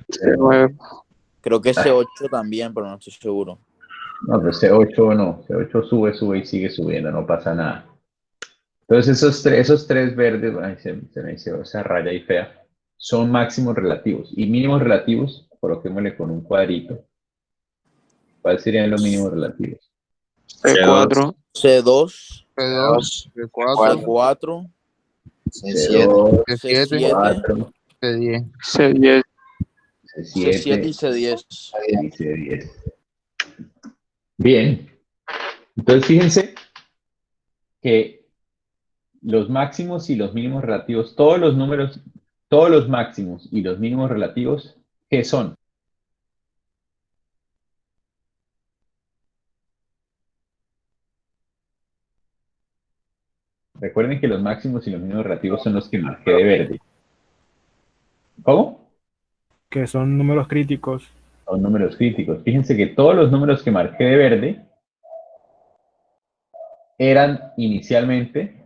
C9. Creo que C8 también, pero no estoy seguro. No, pero C8 no. C8 sube y sigue subiendo, no pasa nada. Entonces esos tres verdes, ay, se me hizo esa raya ahí fea, son máximos relativos. Y mínimos relativos, coloquémosle con un cuadrito. ¿Cuáles serían los mínimos relativos? C4. C2, C2. C4. C4, C2, C7. C7, C4, C10. C10. C7 y C7 C10. y C10. Bien. Entonces fíjense que los máximos y los mínimos relativos, todos los números, todos los máximos y los mínimos relativos, ¿qué son? Recuerden que los máximos y los mínimos relativos son los que marqué de verde. ¿Cómo? Que son números críticos. Son números críticos. Fíjense que todos los números que marqué de verde eran inicialmente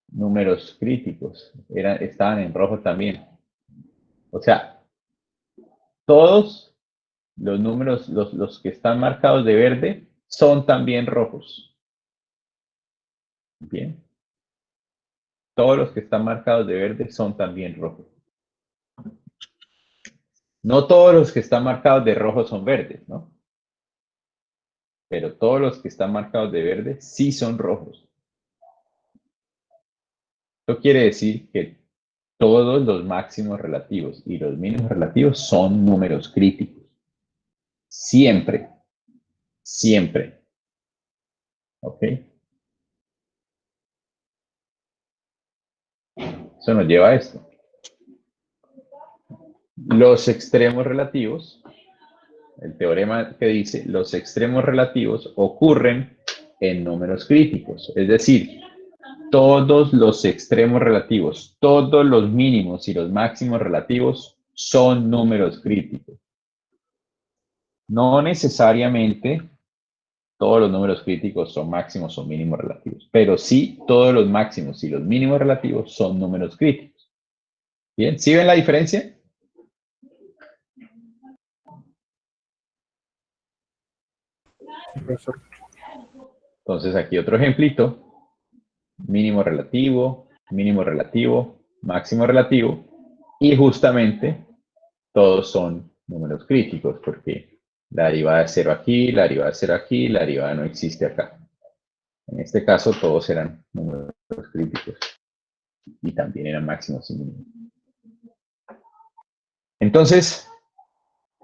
números críticos. Estaban en rojo también. O sea, todos los números, los que están marcados de verde, son también rojos. Bien. Todos los que están marcados de verde son también rojos. No todos los que están marcados de rojo son verdes, ¿no? Pero todos los que están marcados de verde sí son rojos. Esto quiere decir que todos los máximos relativos y los mínimos relativos son números críticos. Siempre. Siempre. ¿Ok? Eso nos lleva a esto. Los extremos relativos, el teorema que dice, los extremos relativos ocurren en números críticos. Es decir, todos los extremos relativos, todos los mínimos y los máximos relativos son números críticos. No necesariamente todos los números críticos son máximos o mínimos relativos, pero sí todos los máximos y los mínimos relativos son números críticos. ¿Bien? ¿Sí ven la diferencia? Profesor. Entonces aquí otro ejemplito. Mínimo relativo, máximo relativo, y justamente todos son números críticos, porque la derivada de 0 aquí, la derivada de 0 aquí, la derivada no existe acá. En este caso todos eran números críticos y también eran máximos y mínimos. Entonces,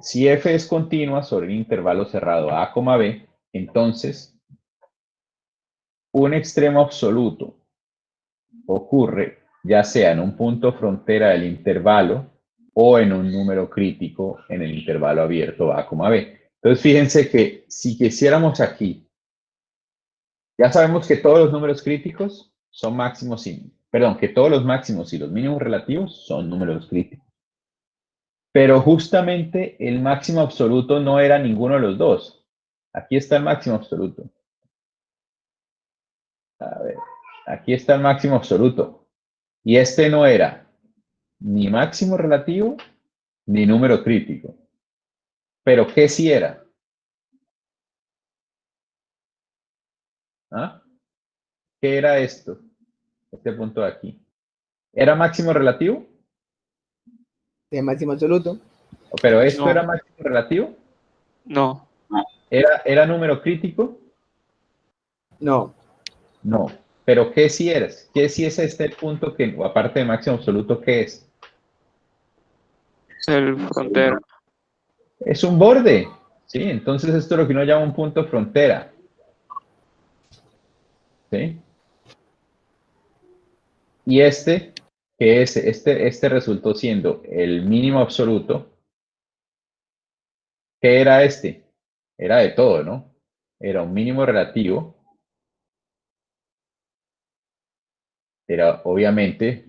si f es continua sobre un intervalo cerrado a, b, entonces un extremo absoluto ocurre ya sea en un punto frontera del intervalo o en un número crítico en el intervalo abierto a, b. Entonces, fíjense que si quisiéramos aquí, ya sabemos que todos los números críticos son máximos y, perdón, que todos los máximos y los mínimos relativos son números críticos. Pero justamente el máximo absoluto no era ninguno de los dos. Aquí está el máximo absoluto. A ver, aquí está el máximo absoluto. Y este no era ni máximo relativo ni número crítico. Pero ¿qué sí era? ¿Ah? ¿Qué era esto? Este punto de aquí. ¿Era máximo relativo? De máximo absoluto. ¿Pero esto No. era máximo relativo? No. ¿Era número crítico? No. No. ¿Pero qué sí eres? ¿Qué sí es este punto que, aparte de máximo absoluto, qué es? El frontera. Es un borde. ¿Sí? Entonces esto es lo que uno llama un punto frontera. ¿Sí? Y este, que es, este resultó siendo el mínimo absoluto. ¿Qué era este? Era de todo, ¿no? Era un mínimo relativo. Era obviamente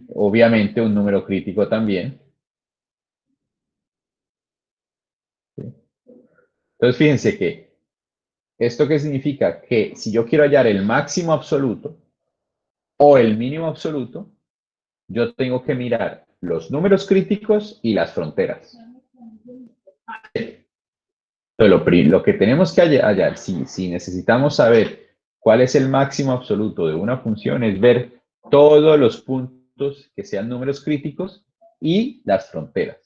un número crítico también. ¿Sí? Entonces, fíjense que, ¿esto qué significa? Que si yo quiero hallar el máximo absoluto o el mínimo absoluto, yo tengo que mirar los números críticos y las fronteras. Entonces, lo que tenemos que hallar, si necesitamos saber cuál es el máximo absoluto de una función, es ver todos los puntos que sean números críticos y las fronteras.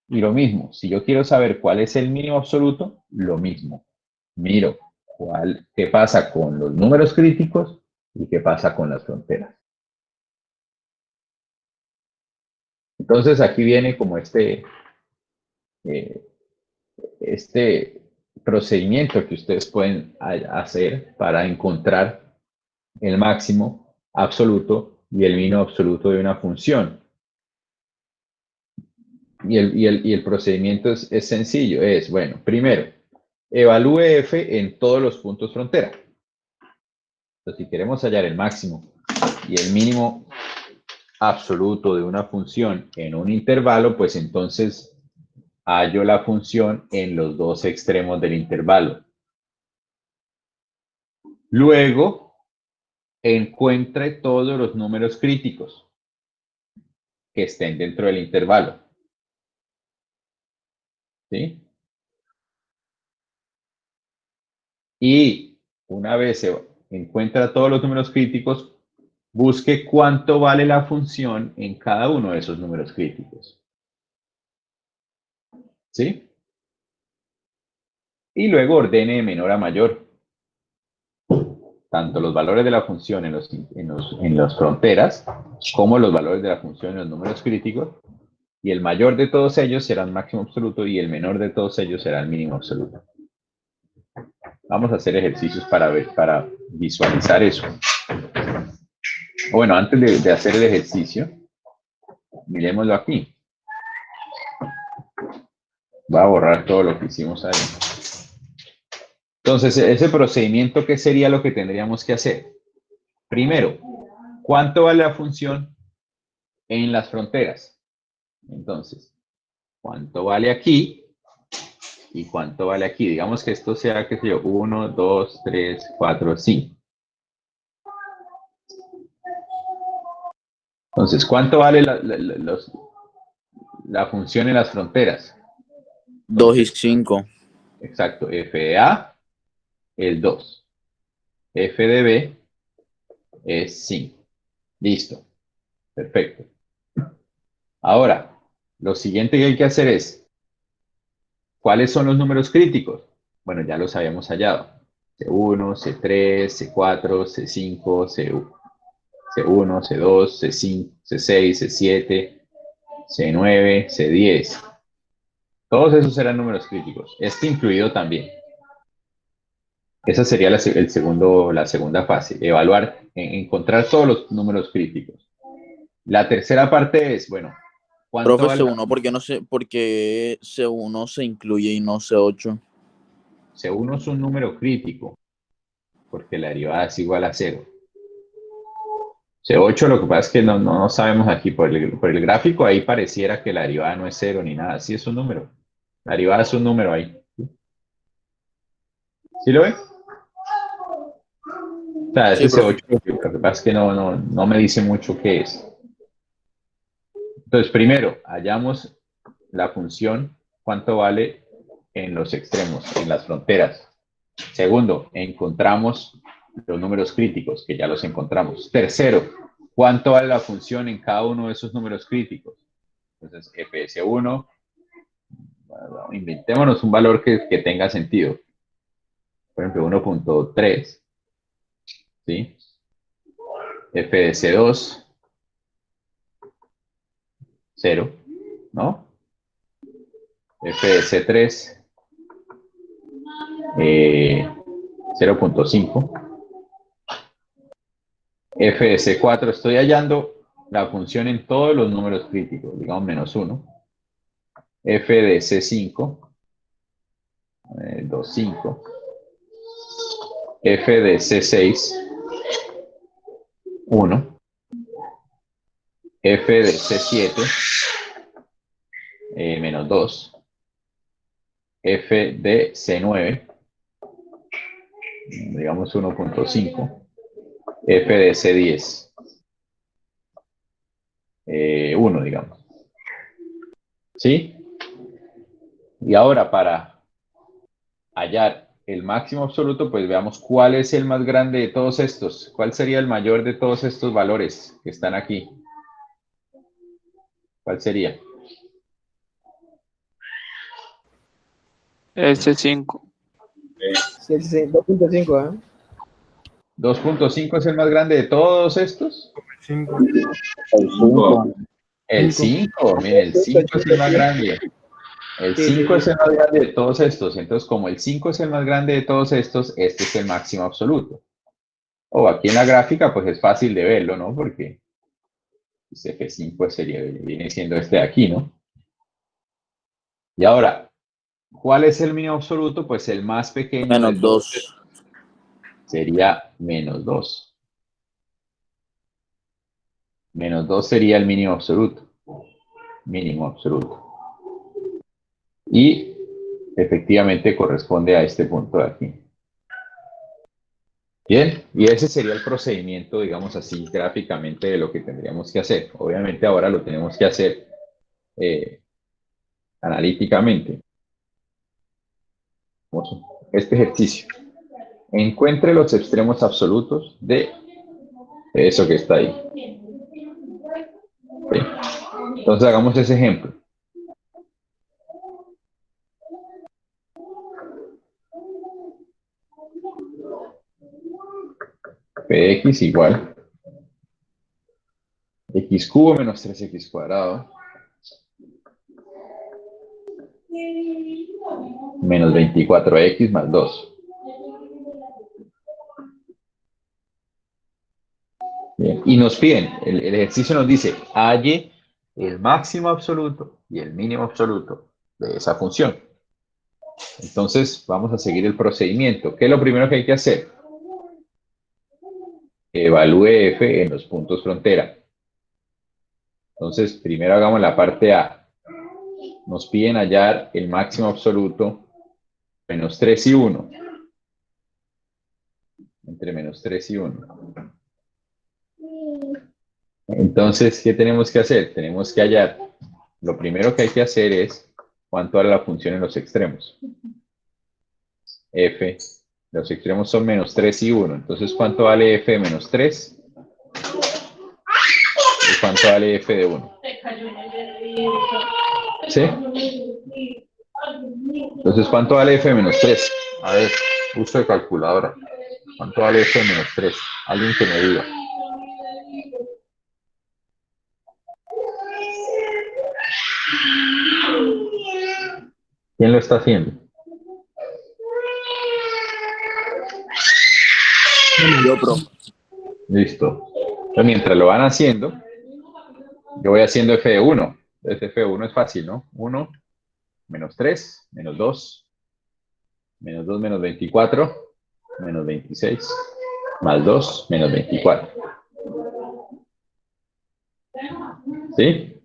Y lo mismo, si yo quiero saber cuál es el mínimo absoluto, lo mismo. Miro qué pasa con los números críticos y qué pasa con las fronteras. Entonces aquí viene como este procedimiento que ustedes pueden hacer para encontrar el máximo absoluto y el mínimo absoluto de una función. Y el procedimiento es sencillo. Bueno, primero, evalúe f en todos los puntos frontera. Entonces, si queremos hallar el máximo y el mínimo absoluto de una función en un intervalo, pues entonces hallo la función en los dos extremos del intervalo. Luego, encuentre todos los números críticos que estén dentro del intervalo. ¿Sí? Y una vez se encuentra todos los números críticos, busque cuánto vale la función en cada uno de esos números críticos. ¿Sí? Y luego ordene de menor a mayor. Tanto los valores de la función en las fronteras, como los valores de la función en los números críticos, y el mayor de todos ellos será el máximo absoluto y el menor de todos ellos será el mínimo absoluto. Vamos a hacer ejercicios para visualizar eso. Bueno, antes de hacer el ejercicio, miremoslo aquí. Voy a borrar todo lo que hicimos ahí. Entonces, ese procedimiento, ¿qué sería lo que tendríamos que hacer? Primero, ¿cuánto vale la función en las fronteras? Entonces, ¿cuánto vale aquí? ¿Y cuánto vale aquí? Digamos que esto sea, qué sé yo, 1, 2, 3, 4, 5. Entonces, ¿cuánto vale la función en las fronteras? 2 y 5. Exacto, f de A es 2. F de B es 5. Listo. Perfecto. Ahora, lo siguiente que hay que hacer es, ¿cuáles son los números críticos? Bueno, ya los habíamos hallado. C1, C3, C4, C5, C1, C2, C5, C6, C7, C9, C10. Todos esos eran números críticos. Este incluido también. Esa sería la segunda fase, evaluar, encontrar todos los números críticos. La tercera parte es, bueno, ¿cuánto Profe, vale? C1, ¿por qué no sé, por qué C1 se incluye y no C8? C1 es un número crítico, porque la derivada es igual a 0. C8 lo que pasa es que no sabemos aquí, por el gráfico ahí pareciera que la derivada no es 0 ni nada, sí es un número. La derivada es un número ahí. ¿Sí lo ven? O sea, Sí, ese profe. C8 lo que pasa es que no me dice mucho qué es. Entonces, primero, hallamos la función, cuánto vale en los extremos, en las fronteras. Segundo, encontramos los números críticos, que ya los encontramos. Tercero, cuánto vale la función en cada uno de esos números críticos. Entonces, fs1, bueno, inventémonos un valor que tenga sentido. Por ejemplo, 1.3, ¿sí? fs2, 0, ¿no? fs3, 0.5. fs4, estoy hallando la función en todos los números críticos, digamos -1. f de c5, 2.5. f de c6, 1. f de c7, -2. f de c9, digamos 1.5. f de c10, 1, digamos. ¿Sí? Y ahora para hallar el máximo absoluto, pues veamos cuál es el más grande de todos estos. ¿Cuál sería el mayor de todos estos valores que están aquí? ¿Cuál sería? S5. Sí, 2.5, ¿eh? 2.5 es el más grande de todos estos. 5. El 5, mire, el 5 es el más grande. El Sí, 5 es sí. el más grande de todos estos. Entonces, como el 5 es el más grande de todos estos, este es el máximo absoluto. O aquí en la gráfica, pues es fácil de verlo, ¿no? Porque este F5 viene siendo este de aquí, ¿no? Y ahora, ¿cuál es el mínimo absoluto? Pues el más pequeño de todos -2. sería -2. -2 sería el mínimo absoluto. Mínimo absoluto. Y efectivamente corresponde a este punto de aquí. Bien, y ese sería el procedimiento, digamos así, gráficamente de lo que tendríamos que hacer. Obviamente ahora lo tenemos que hacer analíticamente. Este ejercicio. Encuentre los extremos absolutos de eso que está ahí. ¿Sí? Entonces hagamos ese ejemplo. Px igual x cubo menos 3x cuadrado menos 24x más 2. Bien. Y nos piden, el ejercicio nos dice, halle el máximo absoluto y el mínimo absoluto de esa función. Entonces vamos a seguir el procedimiento. ¿Qué es lo primero que hay que hacer? Evalúe f en los puntos frontera. Entonces, primero hagamos la parte A. Nos piden hallar el máximo absoluto menos 3 y 1. Entre menos 3 y 1. Entonces, ¿qué tenemos que hacer? Tenemos que hallar. Lo primero que hay que hacer es cuánto vale la función en los extremos. F, los extremos son menos 3 y 1. Entonces, ¿cuánto vale f de menos 3? ¿Y cuánto vale f de 1? ¿Sí? Entonces, ¿cuánto vale f de menos 3? A ver, uso de calculadora. ¿Cuánto vale f de menos 3? Alguien que me diga. ¿Quién lo está haciendo? Yo, profe. Listo. Entonces, mientras lo van haciendo, yo voy haciendo f de 1. Entonces, f de 1 es fácil, ¿no? 1, menos 3, menos 2, menos 2, menos 24, menos 26, más 2, menos 24. ¿Sí?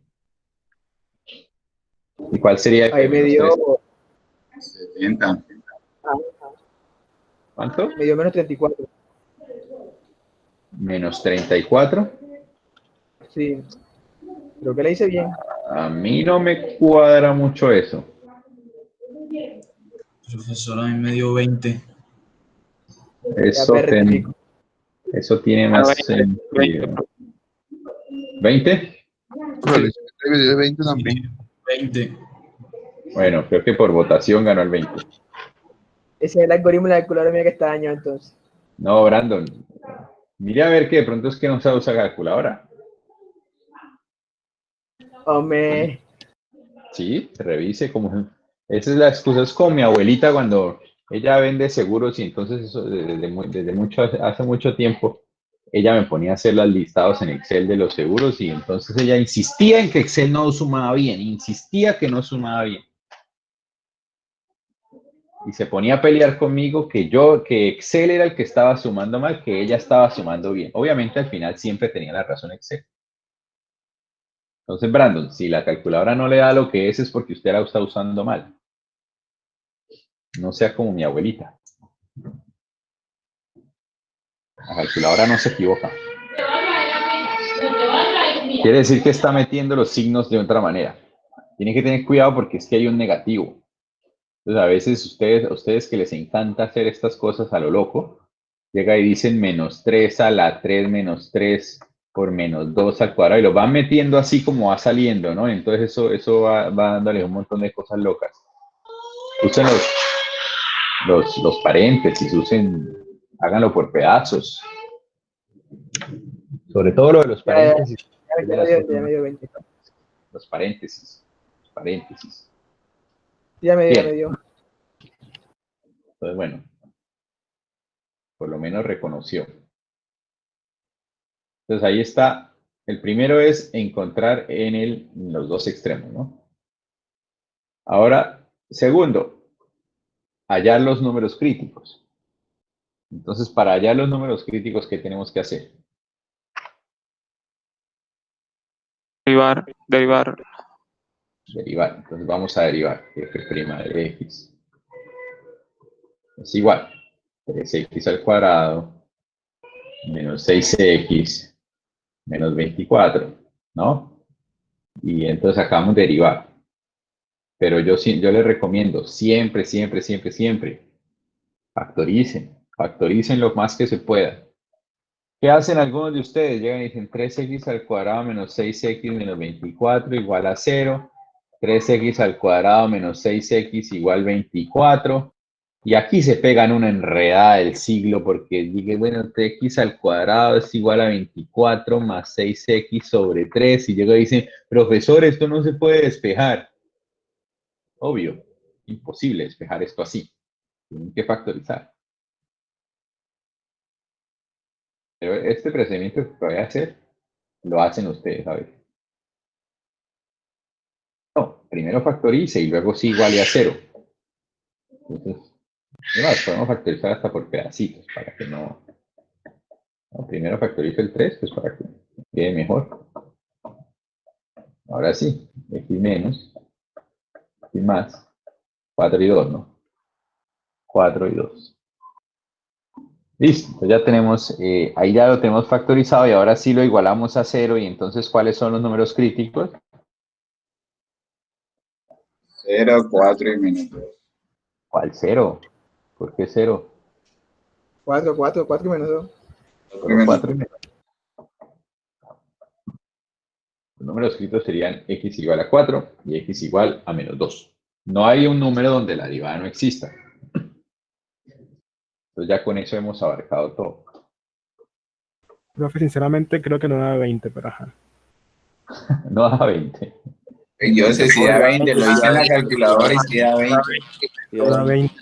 ¿Y cuál sería f Ahí de me menos dio, 3? 70. ¿Cuánto? me dio menos 34. Menos 34. Sí, creo que la hice bien. A mí no me cuadra mucho eso. Profesor, a mí me dio 20. Ya me rectifico. Eso tiene Ah, más 20, sentido. ¿20? Híjole, yo me dio 20 también. 20. Bueno, creo que por votación ganó el 20. Ese es el algoritmo de la calculadora mía que está dañado entonces. No, Brandon. Mire a ver que de pronto es que no sabe usar calculadora. Hombre, Sí, revise cómo. Esa es la excusa. Es como mi abuelita cuando ella vende seguros y entonces eso desde mucho, hace mucho tiempo ella me ponía a hacer los listados en Excel de los seguros y entonces ella insistía en que Excel no sumaba bien, insistía que no sumaba bien. Y se ponía a pelear conmigo que Excel era el que estaba sumando mal, que ella estaba sumando bien. Obviamente al final siempre tenía la razón Excel. Entonces, Brandon, si la calculadora no le da lo que es porque usted la está usando mal. No sea como mi abuelita. La calculadora no se equivoca. Quiere decir que está metiendo los signos de otra manera. Tiene que tener cuidado porque es que hay un negativo. Entonces, a veces ustedes que les encanta hacer estas cosas a lo loco, llega y dicen menos 3 a la 3 menos 3 por menos 2 al cuadrado y lo van metiendo así como va saliendo, ¿no? Entonces eso va dándole un montón de cosas locas. Usen los paréntesis, háganlo por pedazos. Sobre todo lo de los ya, ya, paréntesis. Es de las ya cosas me más dio 20. los paréntesis. Los paréntesis. Ya me Bien. dio. Entonces, bueno, por lo menos reconoció. Entonces ahí está. El primero es encontrar en los dos extremos, ¿no? Ahora, segundo, hallar los números críticos. Entonces, para hallar los números críticos, ¿qué tenemos que hacer? Derivar, derivar. Derivar. Entonces vamos a derivar. F' de x es igual. 3x al cuadrado menos 6x menos 24, ¿no? Y entonces acabamos de derivar. Pero yo les recomiendo siempre, siempre, siempre, siempre factoricen lo más que se pueda. ¿Qué hacen algunos de ustedes? Llegan y dicen 3x al cuadrado menos 6x menos 24 igual a 0. 3x al cuadrado menos 6x igual 24. Y aquí se pegan una enredada del siglo porque dije, bueno, 3x al cuadrado es igual a 24 más 6x sobre 3. Y llega y dice, profesor, esto no se puede despejar. Obvio, imposible despejar esto así. Tienen que factorizar. Pero este procedimiento que voy a hacer, lo hacen ustedes, a ver. No, primero factorice y luego sí iguale a 0. Entonces, además, podemos factorizar hasta por pedacitos para que no primero factorizo el 3, pues para que quede mejor. Ahora sí, x menos, x más, 4 y 2, ¿no? 4 y 2. Listo, pues ya tenemos, ahí ya lo tenemos factorizado y ahora sí lo igualamos a 0 y entonces ¿cuáles son los números críticos? 0, 4 y menos 2. ¿Cuál 0? ¿Por qué 0? 4 menos 2. Solo 4 y menos. Los números escritos serían x igual a 4 y x igual a menos 2. No hay un número donde la derivada no exista. Entonces ya con eso hemos abarcado todo. Profe, sinceramente creo que no da 20, pero ajá. No da 20. Yo sé si da 20, lo hice en la calculadora y si da 20. No da 20.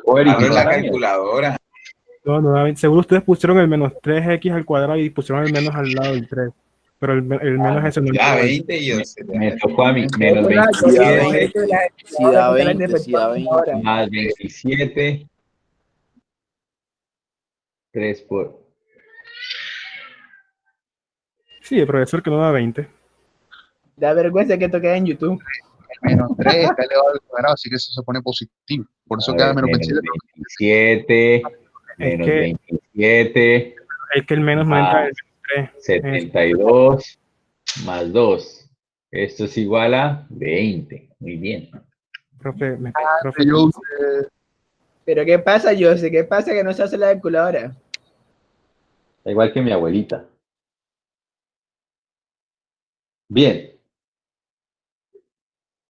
O Abro la verificar. calculadora. No, no da 20. Seguro ustedes pusieron el menos 3x al cuadrado y pusieron el menos al lado del 3. Pero el menos ese no Da da 20 y yo sé. Me tocó a mí menos Si da 27 20, si da 20, si da 20. más 27. 3 por... Sí, el profesor que no da 20. Da vergüenza que esto quede en YouTube. Menos 3 está elevado al cuadrado, así que eso se pone positivo. Por eso A queda ver, menos menos 27. 27, menos 27, Es que el menos no entra del 3. 72, más 2. Esto es igual a 20. Muy bien. Profe, profe, Yo Pero ¿qué pasa, Jose? ¿Qué pasa que no se hace la calculadora? Da igual que mi abuelita. Bien.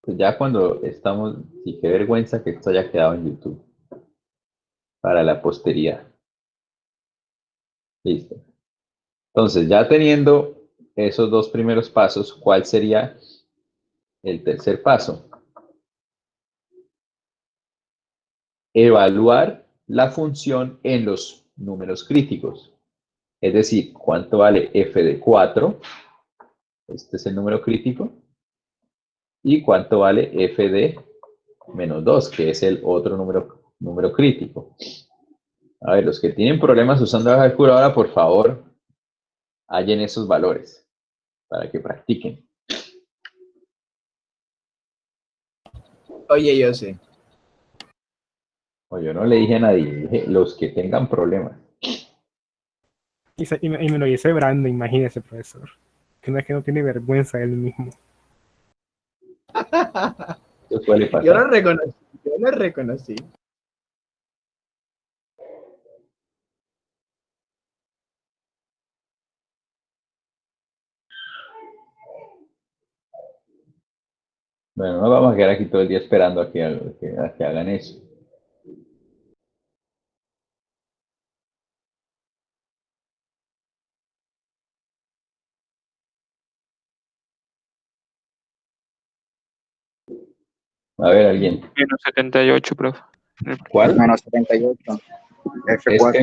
Pues ya cuando estamos, sí, qué vergüenza que esto haya quedado en YouTube. Para la posteridad. Listo. Entonces, ya teniendo esos dos primeros pasos, ¿cuál sería el tercer paso? Evaluar la función en los números críticos. Es decir, ¿cuánto vale f de 4? Este es el número crítico. ¿Y cuánto vale f de menos 2, que es el otro número crítico? A ver, los que tienen problemas usando la calculadora, por favor, hallen esos valores para que practiquen. Oye, Jose. O yo no le dije a nadie, dije los que tengan problemas. y me lo dice Brando, imagínese, profesor. Que no es que no tiene vergüenza él mismo. Eso suele pasar. Yo lo reconocí. Bueno, no vamos a quedar aquí todo el día esperando a que hagan eso. A ver, alguien. Menos 78, profe. ¿Cuál? Menos 78. F4.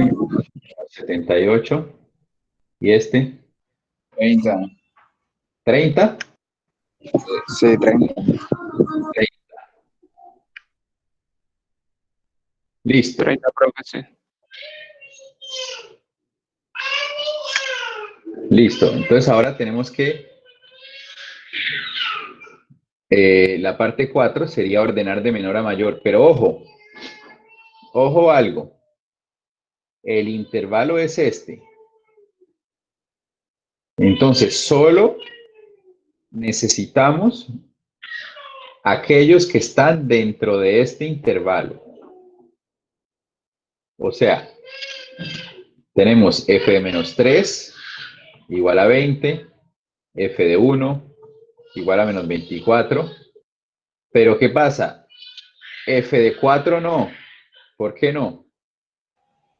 Este, 78. ¿Y este? 30. 30. Sí, 30. Listo. 30, profe, sí. Listo. Entonces ahora tenemos que la parte 4 sería ordenar de menor a mayor. Pero ojo algo. El intervalo es este. Entonces solo necesitamos aquellos que están dentro de este intervalo. O sea, tenemos f de menos 3 igual a 20, f de 1 igual a menos 24. Pero ¿qué pasa? F de 4 no. ¿Por qué no?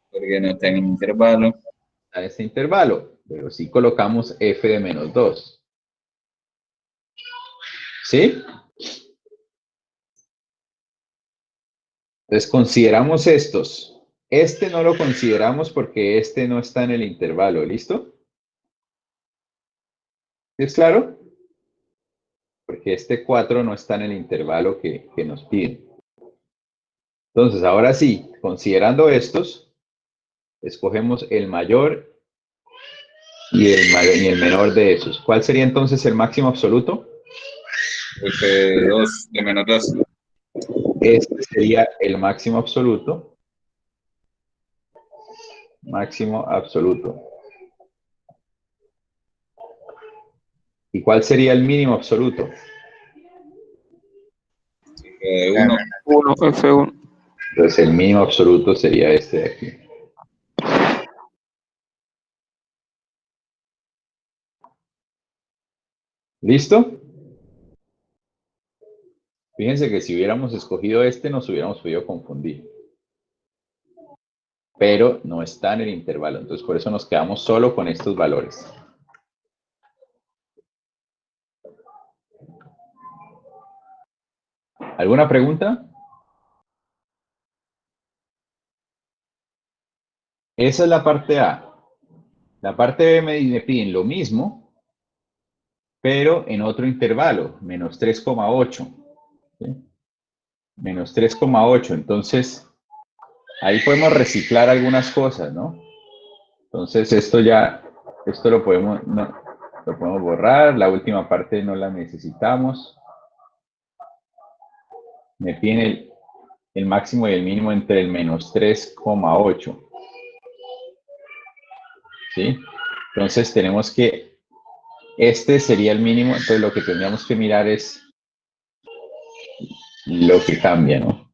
Porque no está en el intervalo. A este intervalo. Pero sí colocamos f de menos 2. ¿Sí? Entonces consideramos estos. Este no lo consideramos porque este no está en el intervalo. ¿Listo? ¿Es claro? Porque este 4 no está en el intervalo que nos piden. Entonces, ahora sí, considerando estos, escogemos el mayor y el menor de esos. ¿Cuál sería entonces el máximo absoluto? F de 2, de menos 2. Este sería el máximo absoluto. Máximo absoluto. ¿Y cuál sería el mínimo absoluto? 1. 1, F1. Entonces el mínimo absoluto sería este de aquí. ¿Listo? Fíjense que si hubiéramos escogido este nos hubiéramos podido confundir. Pero no está en el intervalo, entonces por eso nos quedamos solo con estos valores. ¿Alguna pregunta? Esa es la parte A. La parte B me piden lo mismo, pero en otro intervalo, menos 3,8. ¿Sí? Menos 3,8. Entonces, ahí podemos reciclar algunas cosas, ¿no? Entonces, esto lo podemos, no, lo podemos borrar. La última parte no la necesitamos. Me piden el máximo y el mínimo entre el menos 3,8. ¿Sí? Entonces, tenemos que, este sería el mínimo. Entonces, lo que tendríamos que mirar es lo que cambia, ¿no?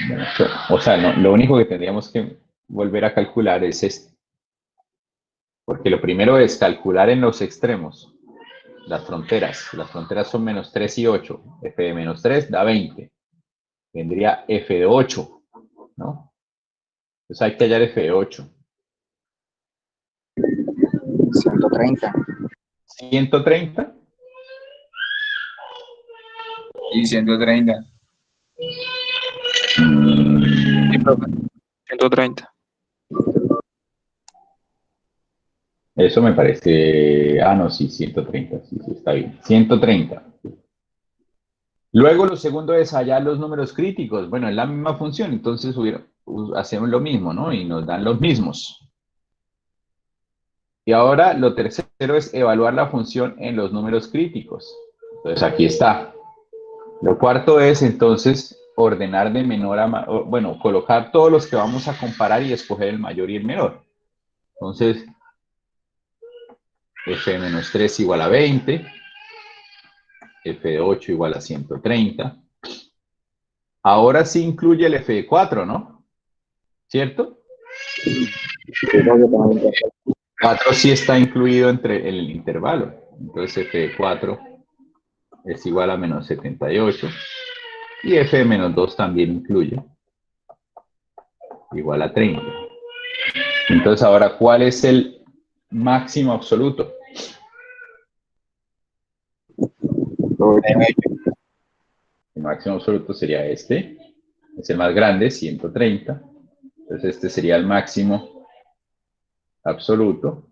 Bueno, o sea, no, lo único que tendríamos que volver a calcular es este. Porque lo primero es calcular en los extremos las fronteras. Las fronteras son menos 3 y 8. F de menos 3 da 20. Vendría F de 8, ¿no? Entonces hay que hallar F de 8. 130. 130. Y 130. Sí, profe. 130. Eso me parece... Ah, no, sí, 130. Sí, sí, está bien. 130. Luego lo segundo es hallar los números críticos. Bueno, es la misma función, entonces hacemos lo mismo, ¿no? Y nos dan los mismos. Y ahora lo tercero es evaluar la función en los números críticos. Entonces aquí está. Lo cuarto es entonces ordenar de menor a mayor, bueno, colocar todos los que vamos a comparar y escoger el mayor y el menor. Entonces, f de menos 3 igual a 20, f de 8 igual a 130. Ahora sí incluye el f de 4, ¿no? ¿Cierto? 4 sí está incluido entre el intervalo. Entonces f de 4 es igual a menos 78. Y f de menos 2 también incluye. Igual a 30. Entonces ahora, ¿cuál es el máximo absoluto? El máximo absoluto sería este. Es el más grande, 130. Entonces este sería el máximo absoluto.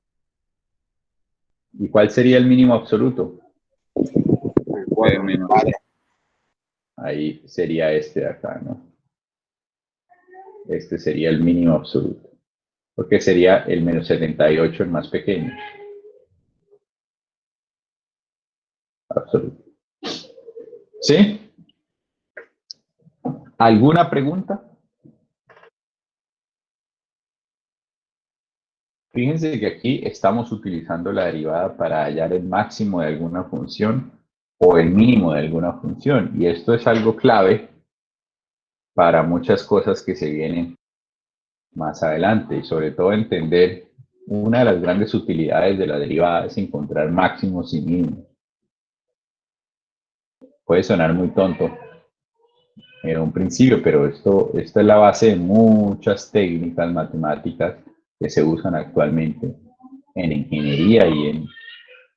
¿Y cuál sería el mínimo absoluto? Ahí sería este de acá, ¿no? Este sería el mínimo absoluto. Porque sería el menos 78 el más pequeño. Absoluto. ¿Sí? ¿Alguna pregunta? Fíjense que aquí estamos utilizando la derivada para hallar el máximo de alguna función o el mínimo de alguna función. Y esto es algo clave para muchas cosas que se vienen más adelante. Y sobre todo entender una de las grandes utilidades de la derivada es encontrar máximos y mínimos. Puede sonar muy tonto en un principio, pero esto es la base de muchas técnicas matemáticas que se usan actualmente en ingeniería y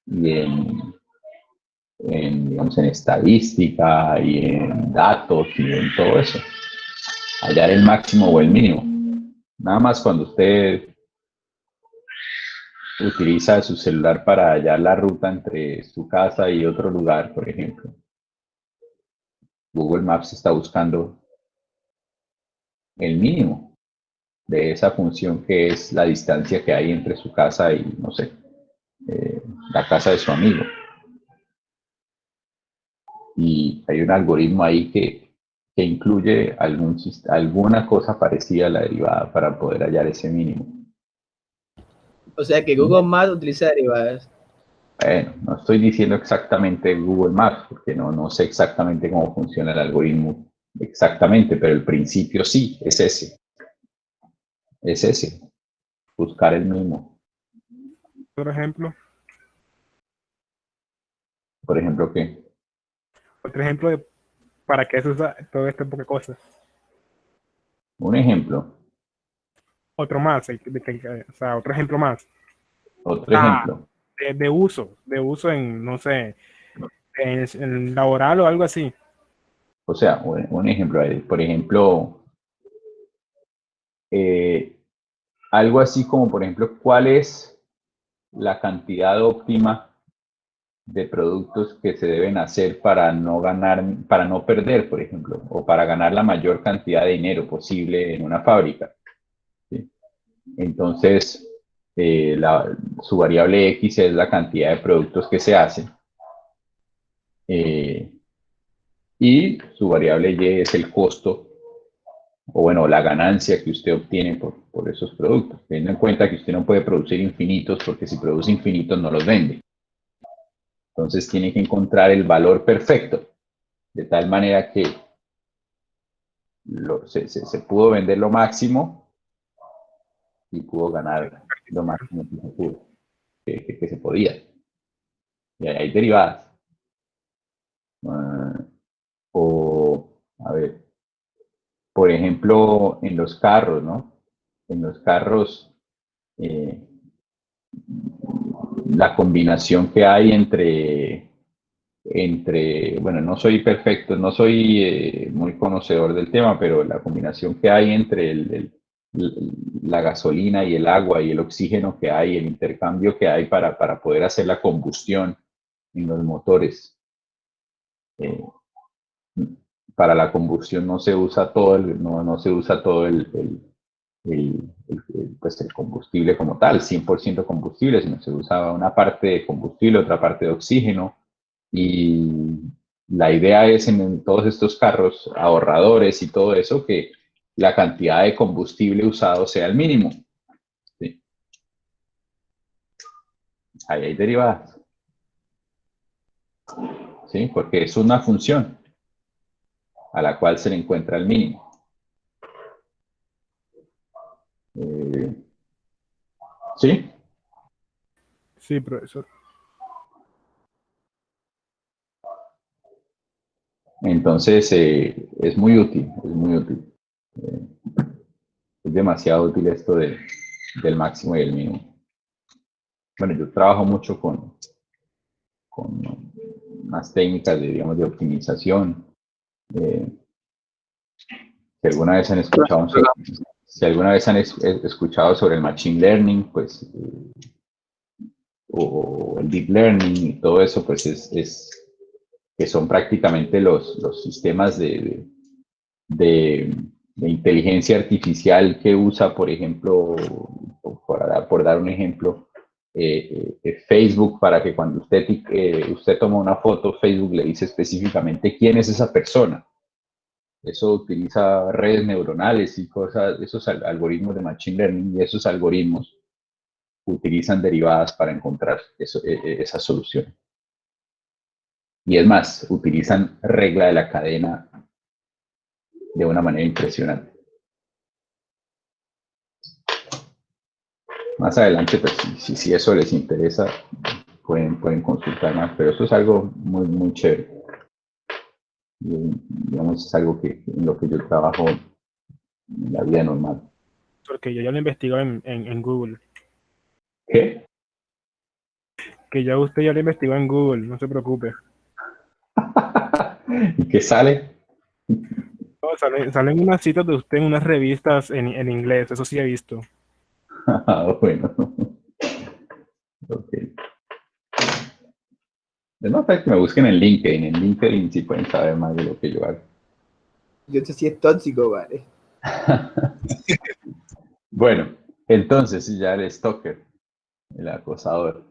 digamos, en estadística y en datos y en todo eso. Hallar el máximo o el mínimo. Nada más cuando usted utiliza su celular para hallar la ruta entre su casa y otro lugar, por ejemplo. Google Maps está buscando el mínimo de esa función que es la distancia que hay entre su casa y, no sé, la casa de su amigo. y hay un algoritmo ahí que incluye alguna cosa parecida a la derivada para poder hallar ese mínimo. O sea que Google Maps utiliza derivadas. Bueno, no estoy diciendo exactamente Google Maps, porque no sé exactamente cómo funciona el algoritmo exactamente, pero el principio sí, es ese. Es ese, buscar el mínimo. Otro ejemplo. Por ejemplo, ¿qué? Otro ejemplo de para qué se usa todo este tipo de cosas. Un ejemplo, Otro más, o sea, otro ejemplo más. otro ejemplo. De uso en, no sé, en laboral o algo así. O sea, un ejemplo, por ejemplo, algo así como, por ejemplo, ¿cuál es la cantidad óptima de productos que se deben hacer para no ganar, para no perder, por ejemplo, o para ganar la mayor cantidad de dinero posible en una fábrica? ¿Sí? Entonces, su variable X es la cantidad de productos que se hacen. Y su variable Y es el costo, o bueno, la ganancia que usted obtiene por esos productos, teniendo en cuenta que usted no puede producir infinitos, porque si produce infinitos no los vende. Entonces tiene que encontrar el valor perfecto, de tal manera que se pudo vender lo máximo y pudo ganar lo máximo que se pudo, que se podía. Y ahí hay derivadas. O, a ver, por ejemplo, en los carros, ¿no? En los carros, la combinación que hay bueno, no soy perfecto, no soy muy conocedor del tema, pero la combinación que hay entre la gasolina y el agua y el oxígeno que hay, el intercambio que hay para poder hacer la combustión en los motores. Para la combustión no se usa todo no se usa todo pues el combustible como tal, 100% combustible, sino se usa una parte de combustible, otra parte de oxígeno. Y la idea es en todos estos carros ahorradores y todo eso que la cantidad de combustible usado sea el mínimo. ¿Sí? Ahí hay derivadas. ¿Sí? Porque es una función a la cual se le encuentra el mínimo. ¿Sí? Sí, profesor. Entonces, es muy útil, es muy útil. Es demasiado útil esto del máximo y el mínimo. Bueno, yo trabajo mucho con unas técnicas de, digamos, de optimización. Si alguna vez han escuchado, escuchado sobre el machine learning, pues, o el deep learning y todo eso, pues que son prácticamente los sistemas de inteligencia artificial que usa, por ejemplo, por dar un ejemplo, Facebook, para que cuando usted toma una foto, Facebook le dice específicamente quién es esa persona. Eso utiliza redes neuronales y cosas, esos algoritmos de machine learning, y esos algoritmos utilizan derivadas para encontrar esa solución. Y es más, utilizan regla de la cadena de una manera impresionante. Más adelante, pues, si eso les interesa, pueden consultar más, pero eso es algo muy, muy chévere. Y, digamos, es algo en lo que yo trabajo en la vida normal. Porque yo ya lo investigo en Google. ¿Qué? Que ya usted ya lo investigó en Google, no se preocupe. ¿Y qué sale? No, salen unas citas de usted en unas revistas en inglés, eso sí he visto. Bueno. Ok. Es más fácil que me busquen en LinkedIn. En LinkedIn sí pueden saber más de lo que yo hago. Yo sé si es tóxico, vale. Bueno, entonces ya el stalker, el acosador.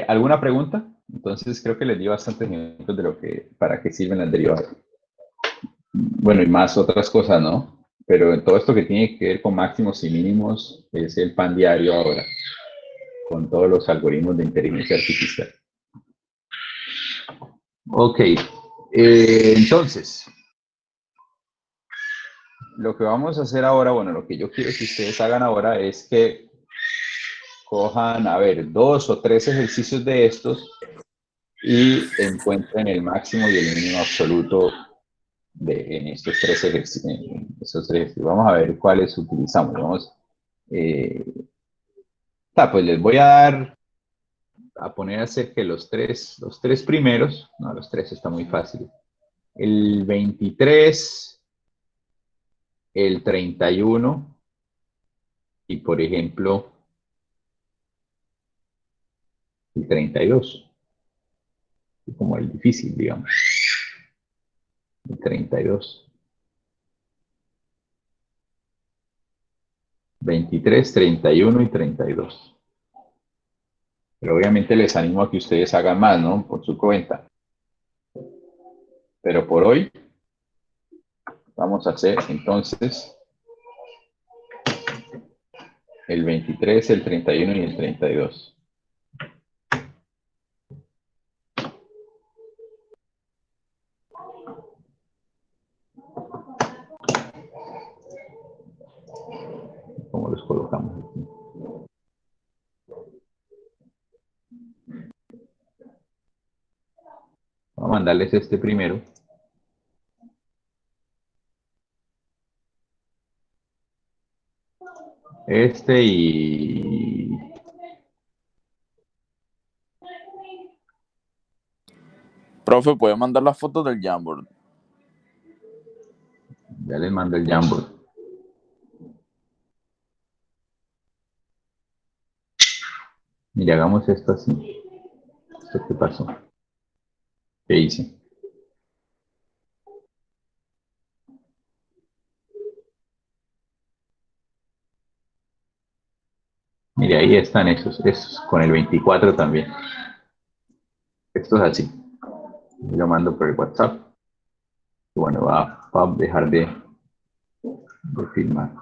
¿Alguna pregunta? Entonces creo que les di bastantes ejemplos de para qué sirven las derivadas. Bueno, y más otras cosas, ¿no? Pero en todo esto que tiene que ver con máximos y mínimos es el pan diario ahora, con todos los algoritmos de inteligencia artificial. Ok, entonces, lo que vamos a hacer ahora, bueno, lo que yo quiero que ustedes hagan ahora es que cojan, a ver, 2 o 3 ejercicios de estos y encuentren el máximo y el mínimo absoluto en estos 3 ejercicios. Vamos a ver cuáles utilizamos. Pues les voy a poner a hacer que los tres primeros, no, los 3 está muy fácil. El 23, el 31 y, por ejemplo, el 32. Como el difícil, digamos. El 32. 23, 31 y 32. Pero obviamente les animo a que ustedes hagan más, ¿no? Por su cuenta. Pero por hoy vamos a hacer entonces el 23, el 31 y el 32. ¿Cómo los colocamos aquí? Voy a mandarles este primero. Este y... Profe, ¿puede mandar las fotos del Jamboard? Ya les mando el Jamboard. Mire, hagamos esto así. ¿Esto qué pasó? ¿Qué hice? Mire, ahí están esos con el 24 también. Esto es así. Yo lo mando por el WhatsApp. Y bueno, va a dejar de filmar.